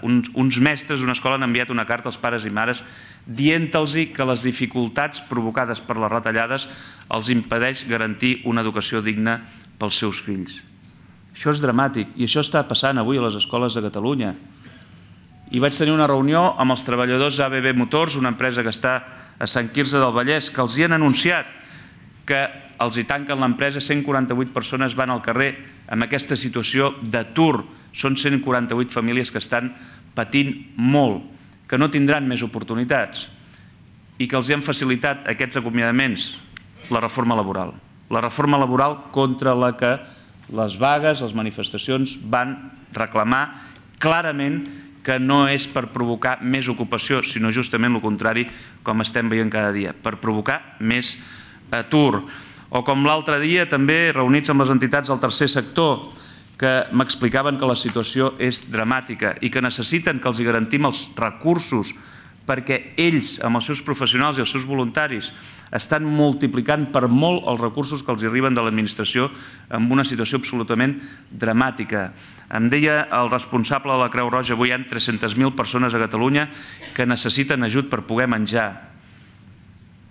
uns mestres d'una escola han enviat una carta als pares i mares dient-los que les dificultats provocades per les retallades els impedeix garantir una educació digna pels seus fills. Això és dramàtic i això està passant avui a les escoles de Catalunya. I vaig tenir una reunió amb els treballadors d'ABB Motors, una empresa que està a Sant Quirze del Vallès, que els hi han anunciat que els hi tanquen l'empresa, 148 persones van al carrer amb aquesta situació d'atur. Són 148 famílies que estan patint molt, que no tindran més oportunitats i que els hi han facilitat aquests acomiadaments la reforma laboral. La reforma laboral contra la que les vagues, les manifestacions van reclamar clarament que no és per provocar més ocupació, sinó justament el contrari, com estem veient cada dia, per provocar més atur. O com l'altre dia, també reunits amb les entitats del tercer sector, que m'explicaven que la situació és dramàtica i que necessiten que els hi garantim els recursos perquè ells, amb els seus professionals i els seus voluntaris, estan multiplicant per molt els recursos que els arriben de l'administració en una situació absolutament dramàtica. Em deia el responsable de la Creu Roja, avui hi ha 300.000 persones a Catalunya que necessiten ajut per poder menjar.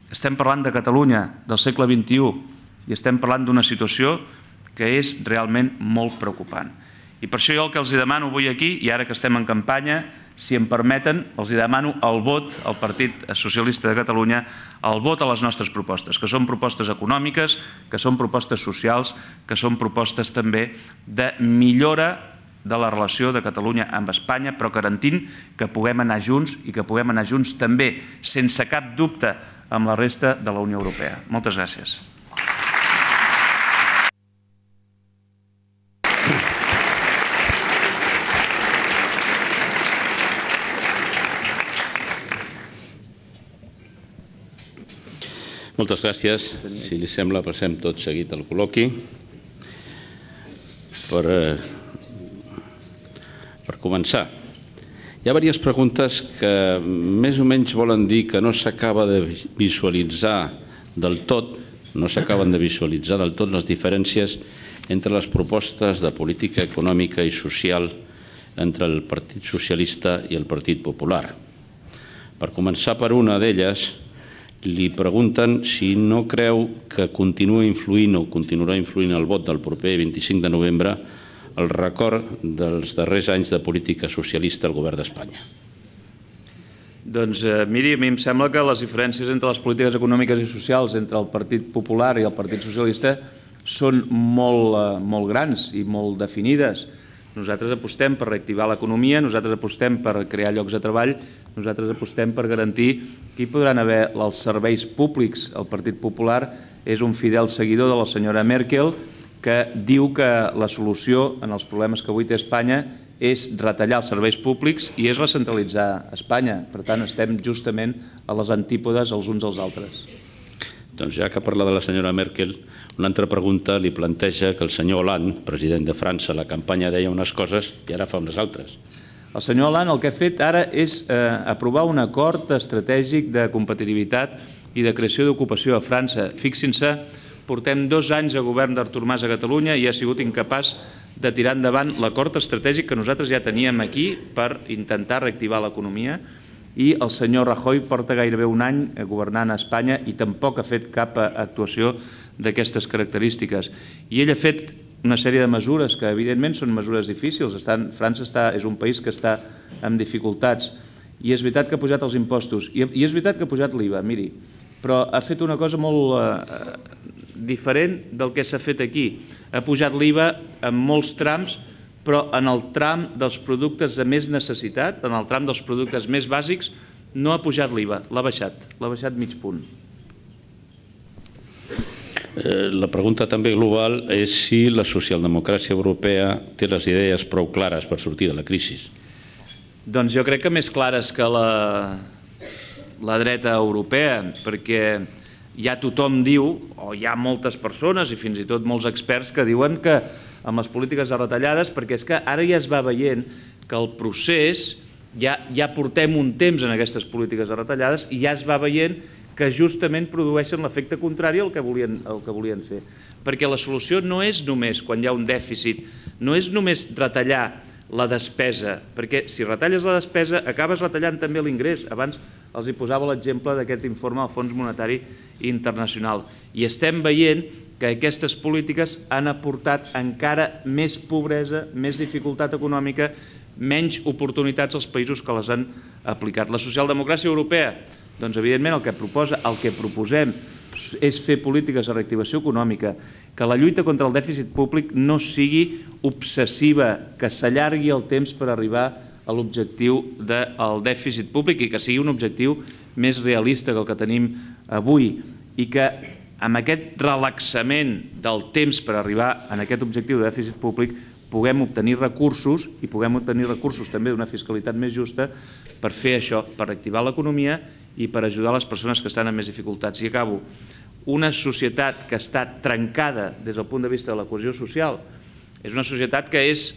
Estem parlant de Catalunya, del segle XXI, i estem parlant d'una situació que és realment molt preocupant. I per això jo el que els demano avui aquí, i ara que estem en campanya, si em permeten, els demano el vot al Partit Socialista de Catalunya, el vot a les nostres propostes, que són propostes econòmiques, que són propostes socials, que són propostes també de millora de la relació de Catalunya amb Espanya, però garantint que puguem anar junts i que puguem anar junts també, sense cap dubte, amb la resta de la Unió Europea. Moltes gràcies. Moltes gràcies. Si li sembla, passem tot seguit al col·loqui. Per començar, hi ha diverses preguntes que més o menys volen dir que no s'acaba de visualitzar del tot, les diferències entre les propostes de política econòmica i social entre el Partit Socialista i el Partit Popular. Per començar per una d'elles, li pregunten si no creu que continua influint o continuarà influint el vot del proper 25 de novembre el record dels darrers anys de política socialista al govern d'Espanya. Doncs miri, a mi em sembla que les diferències entre les polítiques econòmiques i socials entre el Partit Popular i el Partit Socialista són molt grans i molt definides. Nosaltres apostem per reactivar l'economia, nosaltres apostem per crear llocs de treball, nosaltres apostem per garantir que hi podran haver els serveis públics. El Partit Popular és un fidel seguidor de la senyora Merkel que diu que la solució en els problemes que avui té Espanya és retallar els serveis públics i és recentralitzar Espanya. Per tant, estem justament a les antípodes els uns als altres. Doncs ja que parla de la senyora Merkel, una altra pregunta li planteja que el senyor Hollande, president de França, a la campanya deia unes coses i ara fa unes altres. El senyor Hollande el que ha fet ara és aprovar un acord estratègic de competitivitat i de creació d'ocupació a França. Fixin-se, portem 2 anys a govern d'Artur Mas a Catalunya i ha sigut incapaç de tirar endavant l'acord estratègic que nosaltres ja teníem aquí per intentar reactivar l'economia, i el senyor Rajoy porta gairebé un any governant a Espanya i tampoc ha fet cap actuació d'aquestes característiques. I ell ha fet una sèrie de mesures que evidentment són mesures difícils. França és un país que està amb dificultats i és veritat que ha pujat els impostos i és veritat que ha pujat l'IVA, miri, però ha fet una cosa molt diferent del que s'ha fet aquí. Ha pujat l'IVA en molts trams, però en el tram dels productes de més necessitat, en el tram dels productes més bàsics, no ha pujat l'IVA, l'ha baixat mig punt. La pregunta també global és si la socialdemocràcia europea té les idees prou clares per sortir de la crisi. Doncs jo crec que més clares que la dreta europea, perquè ja tothom diu, o hi ha moltes persones i fins i tot molts experts que diuen que amb les polítiques de retallades, perquè és que ara ja es va veient que el procés, ja portem un temps en aquestes polítiques de retallades i ja es va veient que justament produeixen l'efecte contrari al que volien fer. Perquè la solució no és només, quan hi ha un dèficit, no és només retallar la despesa, perquè si retalles la despesa acabes retallant també l'ingrés. Abans els hi posava l'exemple d'aquest informe del Fons Monetari Internacional. I estem veient que aquestes polítiques han aportat encara més pobresa, més dificultat econòmica, menys oportunitats als països que les han aplicat. La socialdemocràcia europea, doncs evidentment el que proposem és fer polítiques de reactivació econòmica, que la lluita contra el dèficit públic no sigui obsessiva, que s'allargui el temps per arribar a l'objectiu del dèficit públic i que sigui un objectiu més realista que el que tenim avui, i que amb aquest relaxament del temps per arribar a aquest objectiu de dèficit públic puguem obtenir recursos i puguem obtenir recursos també d'una fiscalitat més justa per fer això, per reactivar l'economia i per ajudar les persones que estan en més dificultats. I acabo. Una societat que està trencada des del punt de vista de la cohesió social és una societat que és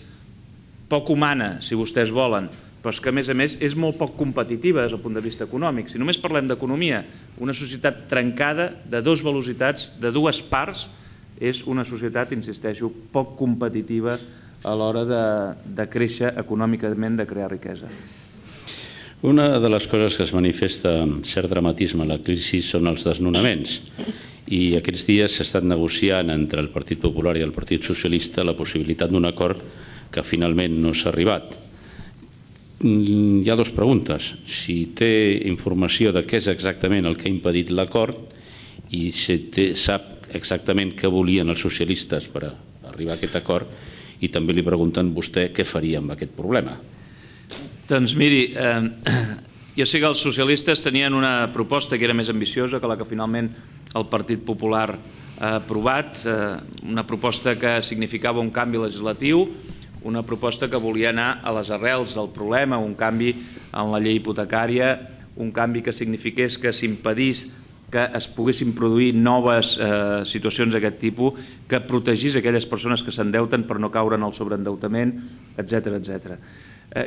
poc humana, si vostès volen, però és que a més és molt poc competitiva des del punt de vista econòmic. Si només parlem d'economia, una societat trencada de 2 velocitats, de 2 parts, és una societat, insisteixo, poc competitiva a l'hora de créixer econòmicament, de crear riquesa. Una de les coses que es manifesta amb cert dramatisme a la crisi són els desnonaments i aquests dies s'ha estat negociant entre el Partit Popular i el Partit Socialista la possibilitat d'un acord que finalment no s'ha arribat. Hi ha 2 preguntes. Si té informació de què és exactament el que ha impedit l'acord i si sap exactament què volien els socialistes per arribar a aquest acord, i també li pregunten vostè què faria amb aquest problema. Doncs miri, jo sé que els socialistes tenien una proposta que era més ambiciosa que la que finalment el Partit Popular ha aprovat, una proposta que significava un canvi legislatiu, una proposta que volia anar a les arrels del problema, un canvi en la llei hipotecària, un canvi que signifiqués que s'impedís que es poguessin produir noves situacions d'aquest tipus, que protegís aquelles persones que s'endeuten per no caure en el sobreendeutament, etc.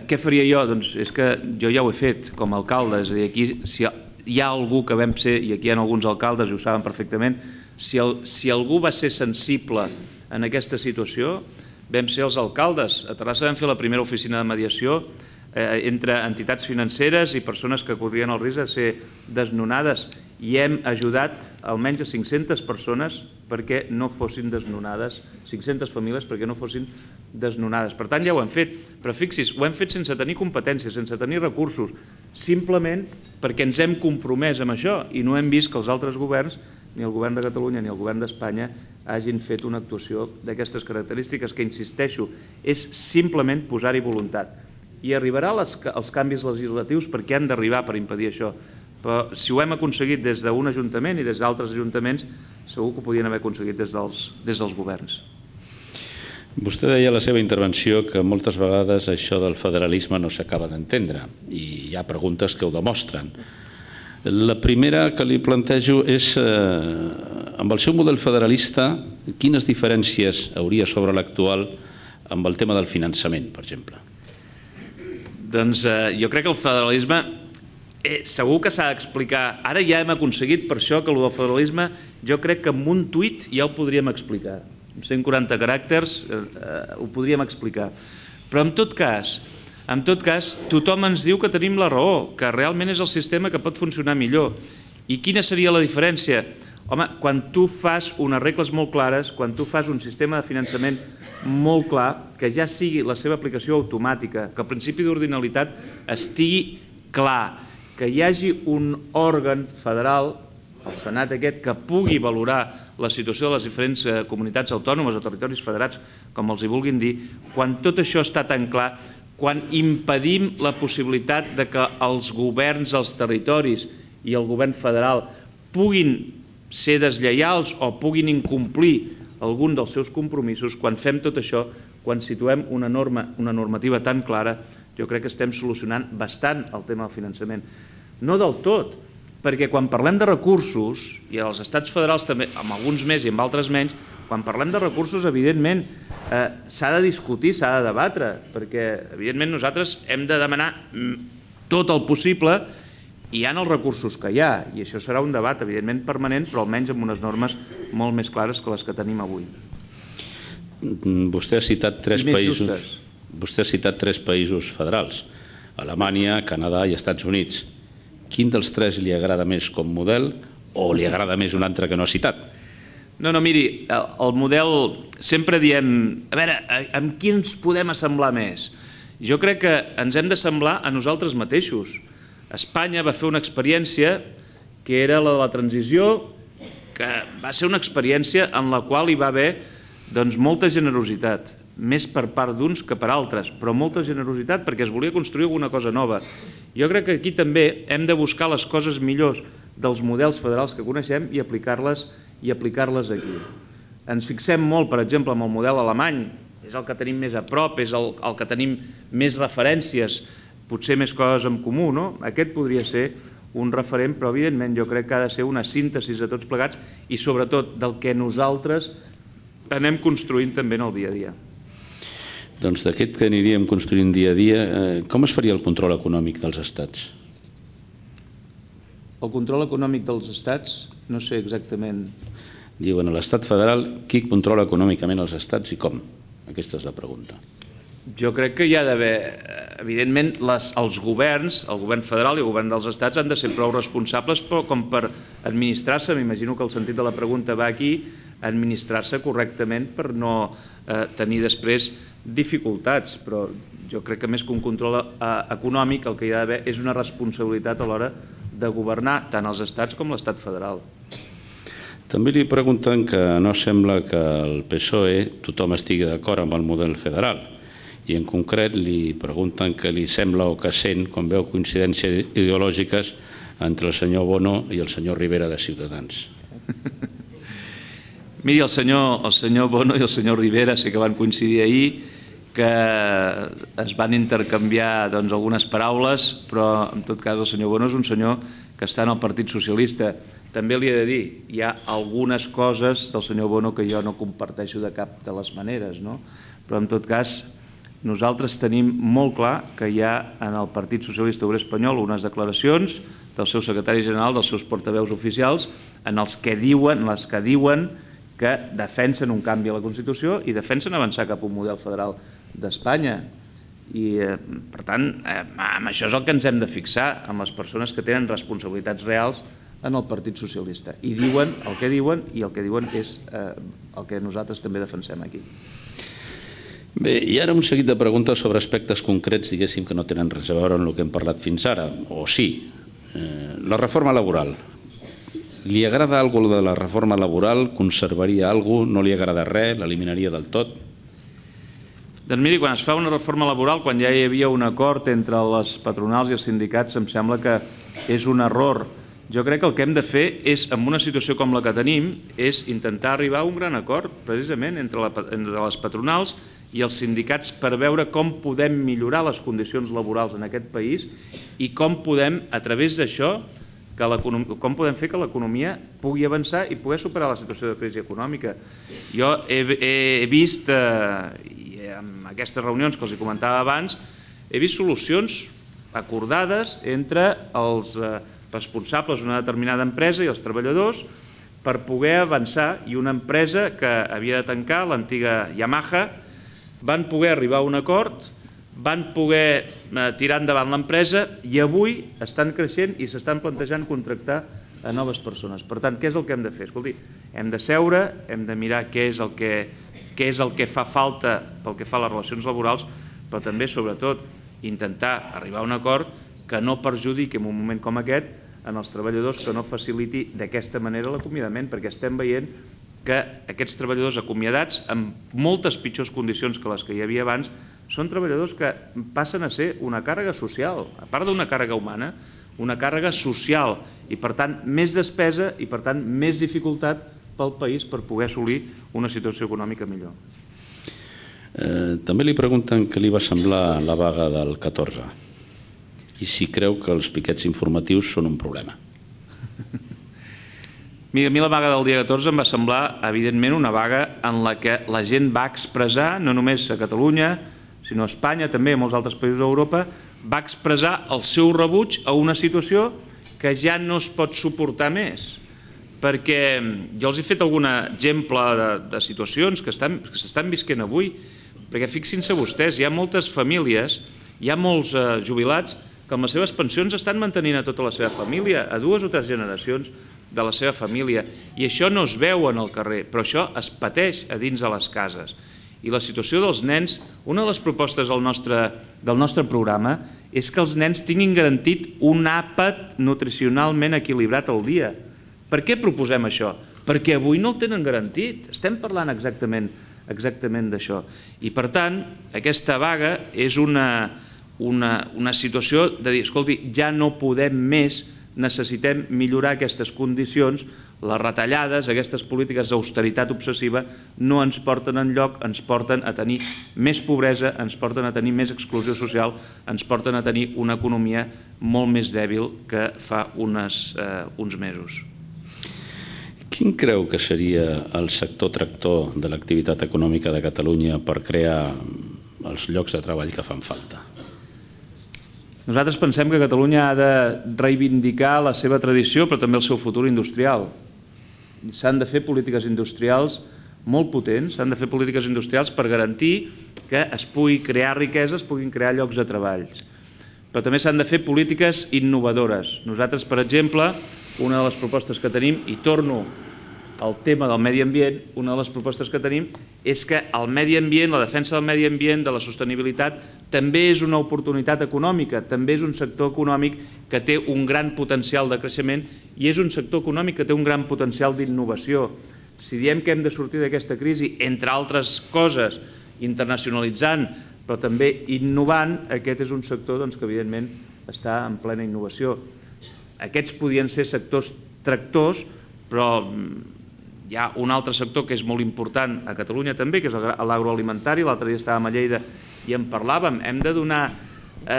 Què faria jo? Doncs és que jo ja ho he fet com a alcalde, és a dir, aquí si hi ha algú que vam ser, i aquí hi ha alguns alcaldes i ho saben perfectament, si algú va ser sensible en aquesta situació, vam ser els alcaldes. A Terrassa vam fer la primera oficina de mediació entre entitats financeres i persones que corrien el risc de ser desnonades i hem ajudat almenys a 500 persones perquè no fossin desnonades, 500 famílies perquè no fossin desnonades. Per tant, ja ho hem fet, però fixi's, ho hem fet sense tenir competències, sense tenir recursos, simplement perquè ens hem compromès amb això i no hem vist que els altres governs, ni el govern de Catalunya ni el govern d'Espanya, hagin fet una actuació d'aquestes característiques que, insisteixo, és simplement posar-hi voluntat. I arribarà els canvis legislatius perquè han d'arribar per impedir això. Però si ho hem aconseguit des d'un ajuntament i des d'altres ajuntaments, segur que ho podien haver aconseguit des dels governs. Vostè deia a la seva intervenció que moltes vegades això del federalisme no s'acaba d'entendre i hi ha preguntes que ho demostren. La primera que li plantejo és, amb el seu model federalista, quines diferències hauria sobre l'actual amb el tema del finançament, per exemple? Doncs jo crec que el federalisme segur que s'ha d'explicar. Ara ja hem aconseguit per això que el del federalisme jo crec que amb un tuit ja ho podríem explicar. Amb 140 caràcters ho podríem explicar. Però en tot cas, tothom ens diu que tenim la raó, que realment és el sistema que pot funcionar millor. I quina seria la diferència? Home, quan tu fas unes regles molt clares, quan tu fas un sistema de finançament molt clar, que ja sigui la seva aplicació automàtica, que el principi d'ordinalitat estigui clar, que hi hagi un òrgan federal, el Senat aquest, que pugui valorar la situació de les diferents comunitats autònomes o territoris federats, com els hi vulguin dir, quan tot això està tan clar, quan impedim la possibilitat de que els governs dels territoris i el govern federal puguin ser deslleials o puguin incomplir algun dels seus compromisos, quan fem tot això, quan situem una normativa tan clara, jo crec que estem solucionant bastant el tema del finançament. No del tot, perquè quan parlem de recursos, i als estats federals també, amb alguns més i amb altres menys, quan parlem de recursos, evidentment, s'ha de discutir, s'ha de debatre, perquè, evidentment, nosaltres hem de demanar tot el possible i hi ha els recursos que hi ha, i això serà un debat, evidentment, permanent, però almenys amb unes normes molt més clares que les que tenim avui. Vostè ha citat tres països federals, Alemanya, Canadà i Estats Units. Quin dels tres li agrada més com model o li agrada més un altre que no ha citat? No, miri, el model, sempre diem, a veure, amb qui ens podem assemblar més? Jo crec que ens hem d'assemblar a nosaltres mateixos. Espanya va fer una experiència que era la de la transició, que va ser una experiència en la qual hi va haver molta generositat, més per part d'uns que per altres, però molta generositat perquè es volia construir alguna cosa nova. Jo crec que aquí també hem de buscar les coses millors dels models federals que coneixem i aplicar-les aquí. Ens fixem molt, per exemple, en el model alemany, és el que tenim més a prop, és el que tenim més referències, potser més coses en comú, no? Aquest podria ser un referent, però evidentment jo crec que ha de ser una síntesi de tots plegats i sobretot del que nosaltres anem construint també en el dia a dia. Doncs d'aquest que aniríem construint dia a dia, com es faria el control econòmic dels estats? El control econòmic dels estats, no sé exactament. Diuen a l'estat federal, qui controla econòmicament els estats i com? Aquesta és la pregunta. Jo crec que hi ha d'haver, evidentment, els governs, el govern federal i el govern dels estats han de ser prou responsables com per administrar-se, m'imagino que el sentit de la pregunta va aquí, administrar-se correctament per no tenir després dificultats, però jo crec que més que un control econòmic el que hi ha d'haver és una responsabilitat a l'hora de governar tant els estats com l'estat federal. També li pregunten que no sembla que el PSOE tothom estigui d'acord amb el model federal i en concret li pregunten què li sembla o què sent quan veu coincidències ideològiques entre el senyor Bono i el senyor Rivera de Ciutadans. Miri, el senyor Bono i el senyor Rivera sí que van coincidir ahir, que es van intercanviar algunes paraules, però en tot cas el senyor Bono és un senyor que està en el Partit Socialista. També li he de dir, hi ha algunes coses del senyor Bono que jo no comparteixo de cap de les maneres, però en tot cas nosaltres tenim molt clar que hi ha en el Partit Socialista Obrer Espanyol unes declaracions del seu secretari general, dels seus portaveus oficials, en les que diuen que defensen un canvi a la Constitució i defensen avançar cap a un model federal d'Espanya. I, per tant, amb això és el que ens hem de fixar, amb les persones que tenen responsabilitats reals en el Partit Socialista. I diuen el que diuen i el que diuen és el que nosaltres també defensem aquí. Bé, i ara un seguit de preguntes sobre aspectes concrets, diguéssim, que no tenen res a veure amb el que hem parlat fins ara, o sí. La reforma laboral. Li agrada alguna cosa de la reforma laboral? Conservaria alguna cosa? No li agrada res? L'eliminaria del tot? Doncs miri, quan es fa una reforma laboral, quan ja hi havia un acord entre les patronals i els sindicats, em sembla que és un error Jo crec que el que hem de fer és, en una situació com la que tenim, és intentar arribar a un gran acord, precisament, entre les patronals i els sindicats per veure com podem millorar les condicions laborals en aquest país i com podem, a través d'això, com podem fer que l'economia pugui avançar i poder superar la situació de crisi econòmica. Jo he vist, en aquestes reunions que els comentava abans, he vist solucions acordades entre els responsables d'una determinada empresa i els treballadors per poder avançar, i una empresa que havia de tancar, l'antiga Yamaha, van poder arribar a un acord, van poder tirar endavant l'empresa i avui estan creixent i s'estan plantejant contractar a noves persones. Per tant, què és el que hem de fer? Escolti, hem de seure, hem de mirar què és el que fa falta pel que fa a les relacions laborals, però també, sobretot, intentar arribar a un acord que no perjudiqui en un moment com aquest en els treballadors, que no faciliti d'aquesta manera l'acomiadament, perquè estem veient que aquests treballadors acomiadats amb moltes pitjors condicions que les que hi havia abans són treballadors que passen a ser una càrrega social, a part d'una càrrega humana, una càrrega social i, per tant, més despesa i, per tant, més dificultat pel país per poder assolir una situació econòmica millor. També li pregunten què li va semblar la vaga del 14 i si creu que els piquets informatius són un problema. Mira, a mi la vaga del dia 14 em va semblar, evidentment, una vaga en la que la gent va expressar, no només a Catalunya, sinó a Espanya, també a molts altres països d'Europa, va expressar el seu rebuig a una situació que ja no es pot suportar més. Perquè jo els he fet algun exemple de situacions que s'estan visquent avui, perquè fixin-se vostès, hi ha moltes famílies, hi ha molts jubilats que amb les seves pensions estan mantenint a tota la seva família, a 2 o 3 generacions de la seva família, i això no es veu en el carrer, però això es pateix a dins de les cases. I la situació dels nens, una de les propostes del nostre programa és que els nens tinguin garantit un àpat nutricionalment equilibrat al dia. Per què proposem això? Perquè avui no el tenen garantit. Estem parlant exactament d'això. I, per tant, aquesta vaga és una situació de dir, escolti, ja no podem més, necessitem millorar aquestes condicions, les retallades, aquestes polítiques d'austeritat obsessiva no ens porten enlloc, ens porten a tenir més pobresa, ens porten a tenir més exclusió social, ens porten a tenir una economia molt més dèbil que fa uns mesos. Quin creu que seria el sector tractor de l'activitat econòmica de Catalunya per crear els llocs de treball que fan falta? Nosaltres pensem que Catalunya ha de reivindicar la seva tradició, però també el seu futur industrial. S'han de fer polítiques industrials molt potents, s'han de fer polítiques industrials per garantir que es pugui crear riquesa, es puguin crear llocs de treball. Però també s'han de fer polítiques innovadores. Nosaltres, per exemple, una de les propostes que tenim, i torno al tema del medi ambient, una de les propostes que tenim és que el medi ambient, la defensa del medi ambient, de la sostenibilitat, també és una oportunitat econòmica, també és un sector econòmic que té un gran potencial de creixement i és un sector econòmic que té un gran potencial d'innovació. Si diem que hem de sortir d'aquesta crisi, entre altres coses, internacionalitzant, però també innovant, aquest és un sector que evidentment està en plena innovació. Aquests podien ser sectors tractors, però hi ha un altre sector que és molt important a Catalunya també, que és l'agroalimentari. L'altre dia estàvem a Lleida i en parlàvem. Hem de donar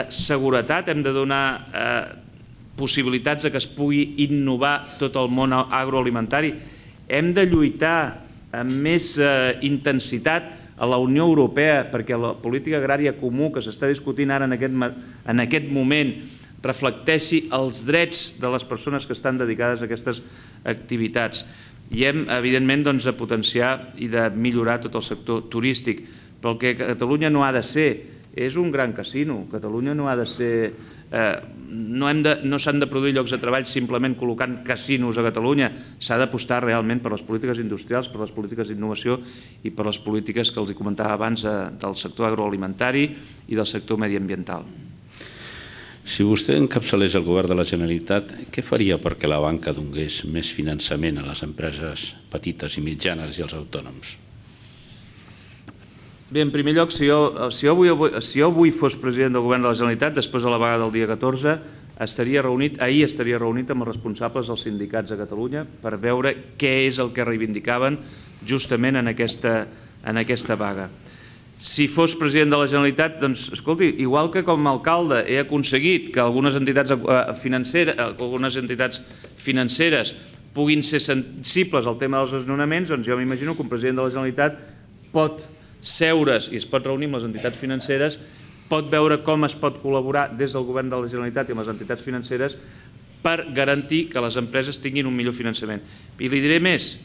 seguretat, hem de donar possibilitats que es pugui innovar tot el món agroalimentari. Hem de lluitar amb més intensitat a la Unió Europea perquè la política agrària comú que s'està discutint ara en aquest moment reflecteixi els drets de les persones que estan dedicades a aquestes activitats. I hem, evidentment, de potenciar i de millorar tot el sector turístic. Però el que Catalunya no ha de ser és un gran casino. Catalunya no ha de ser... No s'han de produir llocs de treball simplement col·locant casinos a Catalunya. S'ha d'apostar realment per les polítiques industrials, per les polítiques d'innovació i per les polítiques que els comentava abans del sector agroalimentari i del sector mediambiental. Si vostè encapçalés el govern de la Generalitat, què faria perquè la banca donés més finançament a les empreses petites i mitjanes i als autònoms? Bé, en primer lloc, si jo avui fos president del govern de la Generalitat, després de la vaga del dia 14, ahir estaria reunit amb els responsables dels sindicats de Catalunya per veure què és el que reivindicaven justament en aquesta vaga. Si fos president de la Generalitat, doncs, escolti, igual que com a alcalde he aconseguit que algunes entitats financeres puguin ser sensibles al tema dels desnonaments, doncs jo m'imagino que un president de la Generalitat pot seure's i es pot reunir amb les entitats financeres, pot veure com es pot col·laborar des del govern de la Generalitat i amb les entitats financeres per garantir que les empreses tinguin un millor finançament. I li diré més,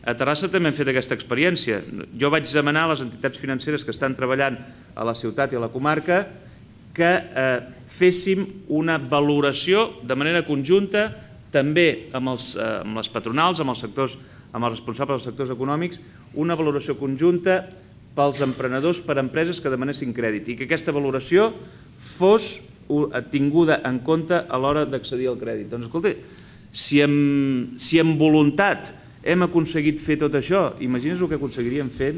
a Terrassa també hem fet aquesta experiència. Jo vaig demanar a les entitats financeres que estan treballant a la ciutat i a la comarca que féssim una valoració de manera conjunta també amb les patronals, amb els responsables dels sectors econòmics, una valoració conjunta pels emprenedors, per empreses que demanessin crèdit i que aquesta valoració fos tinguda en compte a l'hora d'accedir al crèdit. Doncs escolta, si amb voluntat hem aconseguit fer tot això, imagina't el que aconseguiríem fer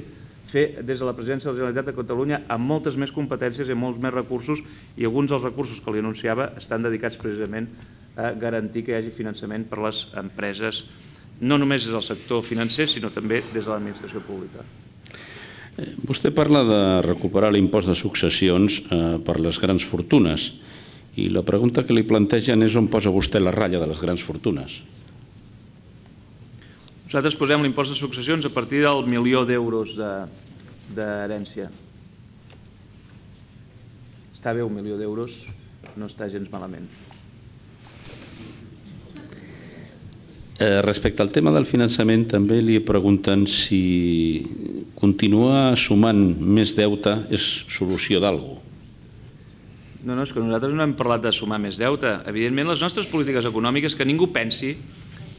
des de la presidència de la Generalitat de Catalunya amb moltes més competències i amb molts més recursos, i alguns dels recursos que li anunciava estan dedicats precisament a garantir que hi hagi finançament per a les empreses, no només des del sector financer, sinó també des de l'administració pública. Vostè parla de recuperar l'impost de successions per les grans fortunes i la pregunta que li plantegen és on posa vostè la ratlla de les grans fortunes. Nosaltres posem l'impost de successions a partir del 1.000.000 d'euros d'herència. Està bé, 1.000.000 d'euros, no està gens malament. Respecte al tema del finançament, també li pregunten si continuar sumant més deute és solució d'alguna cosa. No, és que nosaltres no hem parlat de sumar més deute. Evidentment, les nostres polítiques econòmiques, que ningú pensi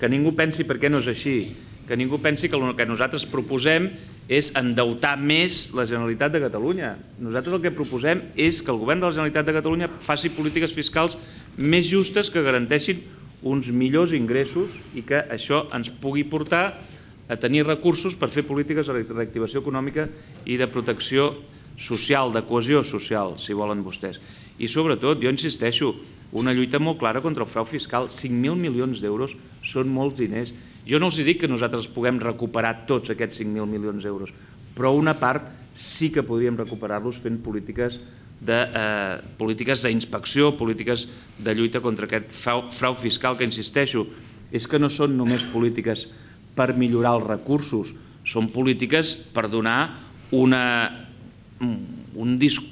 perquè no és així, que ningú pensi que el que nosaltres proposem és endeutar més la Generalitat de Catalunya. Nosaltres el que proposem és que el govern de la Generalitat de Catalunya faci polítiques fiscals més justes que garanteixin uns millors ingressos i que això ens pugui portar a tenir recursos per fer polítiques de reactivació econòmica i de protecció social, de cohesió social, si volen vostès. I sobretot, jo insisteixo, una lluita molt clara contra el frau fiscal. 5.000 milions d'euros són molts diners. Jo no els dic que nosaltres puguem recuperar tots aquests 5.000 milions d'euros, però una part sí que podríem recuperar-los fent polítiques d'inspecció, polítiques de lluita contra aquest frau fiscal, que insisteixo, és que no són només polítiques per millorar els recursos, són polítiques per donar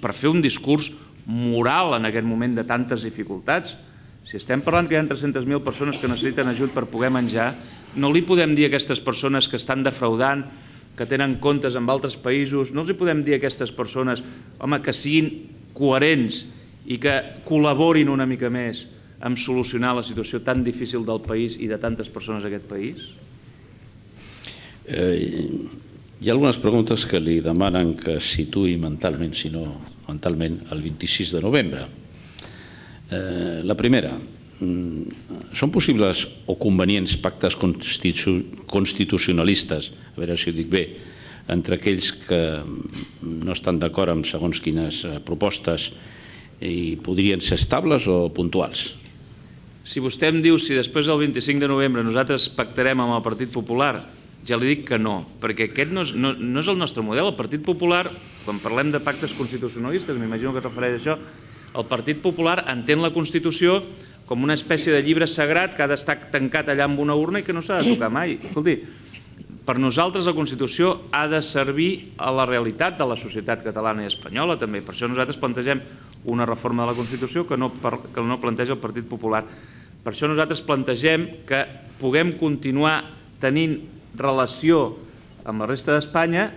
per fer un discurs moral en aquest moment de tantes dificultats. Si estem parlant que hi ha 300.000 persones que necessiten ajut per poder menjar, no li podem dir a aquestes persones que estan defraudant, que tenen comptes en altres països, no els podem dir a aquestes persones, home, que siguin coherents i que col·laborin una mica més en solucionar la situació tan difícil del país i de tantes persones d'aquest país? Hi ha algunes preguntes que li demanen que situï mentalment, si no mentalment, el 26 de novembre. La primera, són possibles o convenients pactes constitucionalistes, a veure si ho dic bé, entre aquells que no estan d'acord amb segons quines propostes i podrien ser estables o puntuals? Si vostè em diu si després del 25 de novembre nosaltres pactarem amb el Partit Popular, ja li dic que no, perquè aquest no és el nostre model. El Partit Popular, quan parlem de pactes constitucionalistes, m'imagino que es refereix a això, el Partit Popular entén la Constitució com una espècie de llibre sagrat que ha d'estar tancat allà amb una urna i que no s'ha de tocar mai. Escolti, per nosaltres la Constitució ha de servir a la realitat de la societat catalana i espanyola també. Per això nosaltres plantegem una reforma de la Constitució que no planteja el Partit Popular. Per això nosaltres plantegem que puguem continuar tenint relació amb la resta d'Espanya,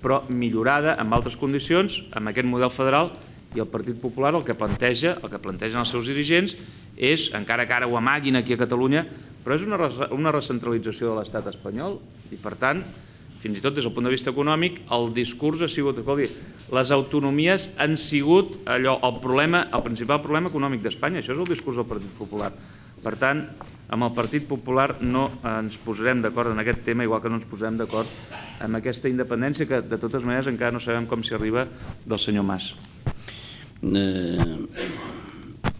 però millorada amb altres condicions, amb aquest model federal, i el Partit Popular el que plantegen els seus dirigents és, encara que ara ho amaguin aquí a Catalunya, però és una recentralització de l'estat espanyol i, per tant, fins i tot des del punt de vista econòmic, el discurs ha sigut, les autonomies han sigut el principal problema econòmic d'Espanya. Això és el discurs del Partit Popular. Per tant, amb el Partit Popular no ens posarem d'acord en aquest tema, igual que no ens posarem d'acord amb aquesta independència que, de totes maneres, encara no sabem com s'hi arriba del senyor Mas.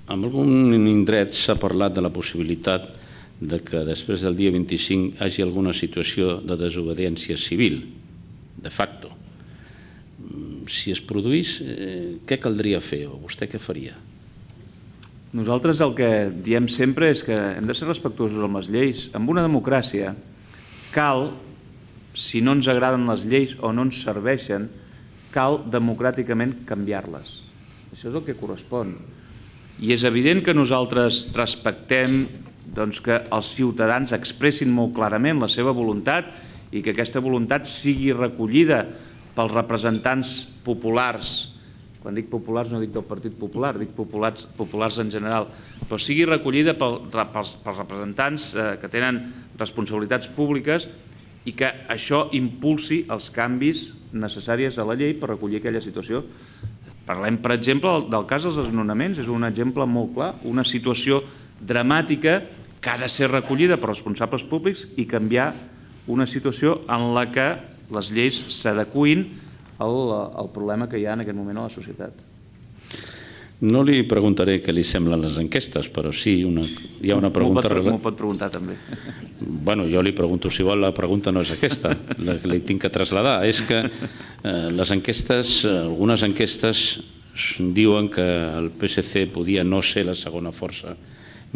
en algun indret s'ha parlat de la possibilitat de que després del dia 25 hi hagi alguna situació de desobediència civil, de facto. Si es produís, què caldria fer o vostè què faria? Nosaltres el que diem sempre és que hem de ser respectuosos amb les lleis. En una democràcia cal, si no ens agraden les lleis o no ens serveixen, cal democràticament canviar-les. Això és el que correspon. I és evident que nosaltres respectem que els ciutadans expressin molt clarament la seva voluntat i que aquesta voluntat sigui recollida pels representants populars. Quan dic populars no dic del Partit Popular, dic populars en general, però sigui recollida pels representants que tenen responsabilitats públiques i que això impulsi els canvis necessaris a la llei per recollir aquella situació. Parlem, per exemple, del cas dels desnonaments, és un exemple molt clar, una situació dramàtica que ha de ser recollida per responsables públics i canviar una situació en la que les lleis s'adeqüin al problema que hi ha en aquest moment a la societat. No li preguntaré què li semblen les enquestes, però sí, hi ha una pregunta... M'ho pot preguntar també. Bueno, jo li pregunto, si vol, la pregunta no és aquesta, la que li tinc que traslladar. És que les enquestes, algunes enquestes diuen que el PSC podia no ser la segona força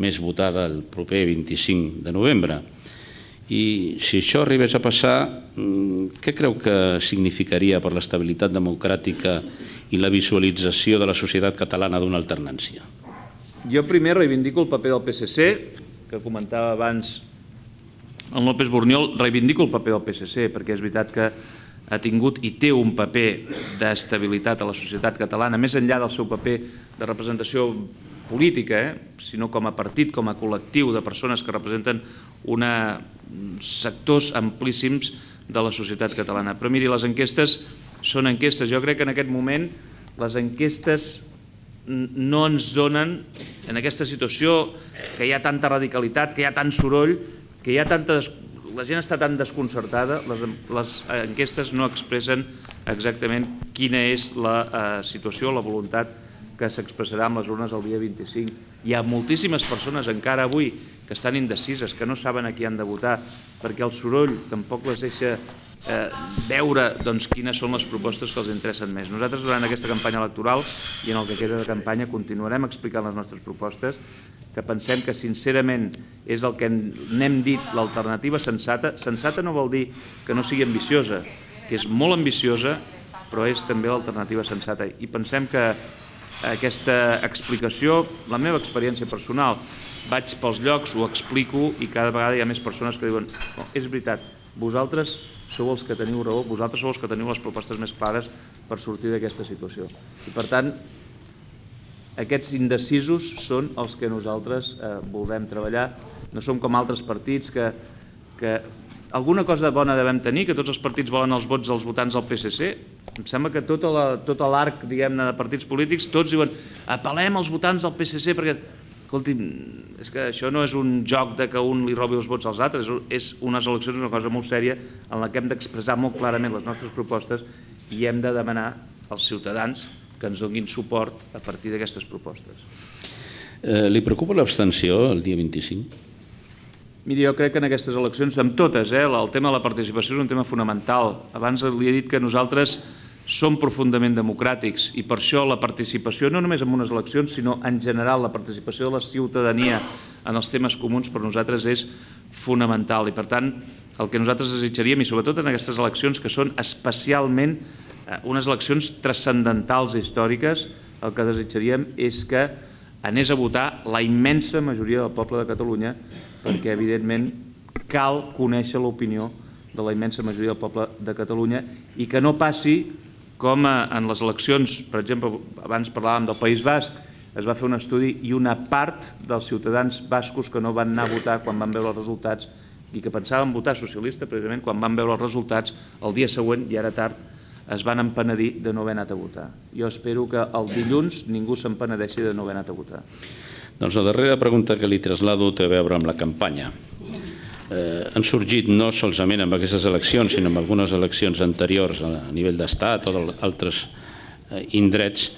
més votada el proper 25 de novembre. I si això arribés a passar, què creu que significaria per l'estabilitat democràtica i la visualització de la societat catalana d'una alternància? Jo primer reivindico el paper del PSC, que comentava abans el López Borniol, reivindico el paper del PSC, perquè és veritat que ha tingut i té un paper d'estabilitat a la societat catalana, més enllà del seu paper de representació política, sinó com a partit, com a col·lectiu de persones que representen sectors amplíssims de la societat catalana. Però miri, les enquestes són enquestes. Jo crec que en aquest moment les enquestes no ens donen, en aquesta situació que hi ha tanta radicalitat, que hi ha tant soroll, que la gent està tan desconcertada, les enquestes no expressen exactament quina és la situació, la voluntat que s'expressarà amb les urnes el dia 25. Hi ha moltíssimes persones encara avui que estan indecises, que no saben a qui han de votar, perquè el soroll tampoc les deixa veure quines són les propostes que els interessen més. Nosaltres durant aquesta campanya electoral i en el que queda de campanya continuarem explicant les nostres propostes, que pensem que sincerament és el que n'hem dit l'alternativa sensata. Sensata no vol dir que no sigui ambiciosa, que és molt ambiciosa, però és també l'alternativa sensata. I pensem que aquesta explicació, la meva experiència personal, vaig pels llocs, ho explico i cada vegada hi ha més persones que diuen és veritat, vosaltres sou els que teniu raó, vosaltres sou els que teniu les propostes més clares per sortir d'aquesta situació. I per tant, aquests indecisos són els que nosaltres volem treballar. No som com altres partits que alguna cosa bona devem tenir, que tots els partits volen els vots dels votants del PSC. Em sembla que tot l'arc, diguem-ne, de partits polítics, tots diuen apel·lem als votants del PSC perquè, escolti'm, és que això no és un joc de que un li robi els vots als altres, és unes eleccions, una cosa molt sèria en la que hem d'expressar molt clarament les nostres propostes i hem de demanar als ciutadans que ens donin suport a partir d'aquestes propostes. Li preocupa l'abstenció el dia 25? Miri, jo crec que en aquestes eleccions, amb totes, el tema de la participació és un tema fonamental. Abans li he dit que nosaltres som profundament democràtics i per això la participació, no només en unes eleccions, sinó en general la participació de la ciutadania en els temes comuns per nosaltres és fonamental. I per tant, el que nosaltres desitjaríem, i sobretot en aquestes eleccions que són especialment unes eleccions transcendentals i històriques, el que desitjaríem és que anés a votar la immensa majoria del poble de Catalunya, perquè evidentment cal conèixer l'opinió de la immensa majoria del poble de Catalunya i que no passi com en les eleccions, per exemple, abans parlàvem del País Basc, es va fer un estudi i una part dels ciutadans bascos que no van anar a votar quan van veure els resultats i que pensaven votar socialista, precisament quan van veure els resultats, el dia següent, ja era tard, es van empenedir de no haver anat a votar. Jo espero que el dilluns ningú s'empenedeixi de no haver anat a votar. Doncs la darrera pregunta que li traslado té a veure amb la campanya. Han sorgit no solament amb aquestes eleccions, sinó amb algunes eleccions anteriors a nivell d'estat o d'altres indrets,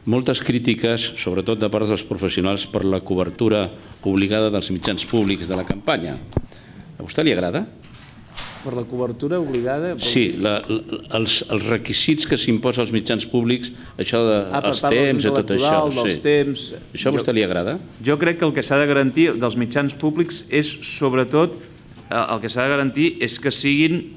moltes crítiques, sobretot de part dels professionals, per la cobertura obligada dels mitjans públics de la campanya. A vostè li agrada? Per la cobertura obligada? Sí, els requisits que s'imposa als mitjans públics, això dels temps i tot això. Això a vostè li agrada? Jo crec que el que s'ha de garantir dels mitjans públics és, sobretot, el que s'ha de garantir és que siguin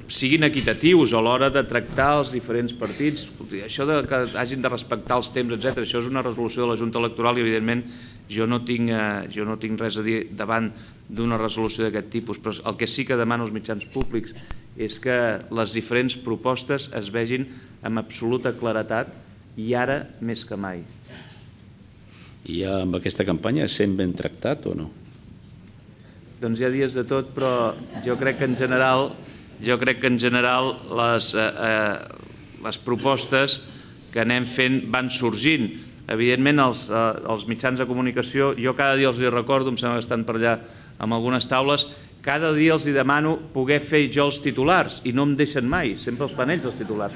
siguin equitatius a l'hora de tractar els diferents partits. Això que hagin de respectar els temps, etc., això és una resolució de la Junta Electoral i, evidentment, jo no tinc res a dir davant d'una resolució d'aquest tipus, però el que sí que demano als mitjans públics és que les diferents propostes es vegin amb absoluta claretat i ara més que mai. I amb aquesta campanya sent ben tractat o no? Doncs hi ha dies de tot, però jo crec que en general les propostes que anem fent van sorgint. Evidentment, els mitjans de comunicació, jo cada dia els recordo, em sembla que estan per allà amb algunes taules, cada dia els demano poder fer jo els titulars i no em deixen mai, sempre els fan ells els titulars.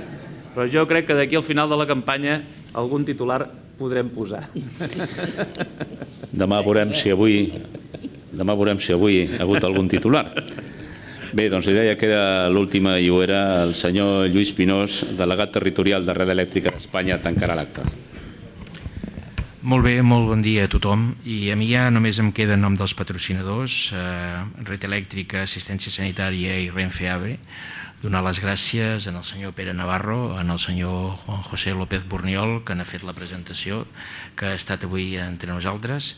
Però jo crec que d'aquí al final de la campanya algun titular podrem posar. Demà veurem si avui ha hagut algun titular. Bé, doncs li deia que era l'última i ho era. El senyor Lluís Pinós, delegat territorial de Red Elèctrica d'Espanya, tancarà l'acte. Molt bé, molt bon dia a tothom. I a mi ja només em queda en nom dels patrocinadors, Red Elèctrica, Assistència Sanitària i Renfe AVE, donar les gràcies al senyor Pere Navarro, al senyor Juan José López Borniol, que han fet la presentació, que ha estat avui entre nosaltres,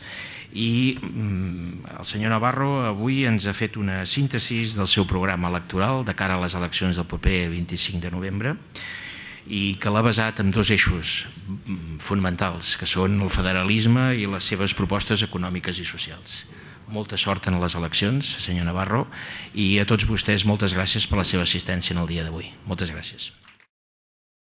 i el senyor Navarro avui ens ha fet una síntesi del seu programa electoral de cara a les eleccions del proper 25 de novembre i que l'ha basat en dos eixos fonamentals, que són el federalisme i les seves propostes econòmiques i socials. Molta sort en les eleccions, senyor Navarro, i a tots vostès moltes gràcies per la seva assistència en el dia d'avui. Moltes gràcies.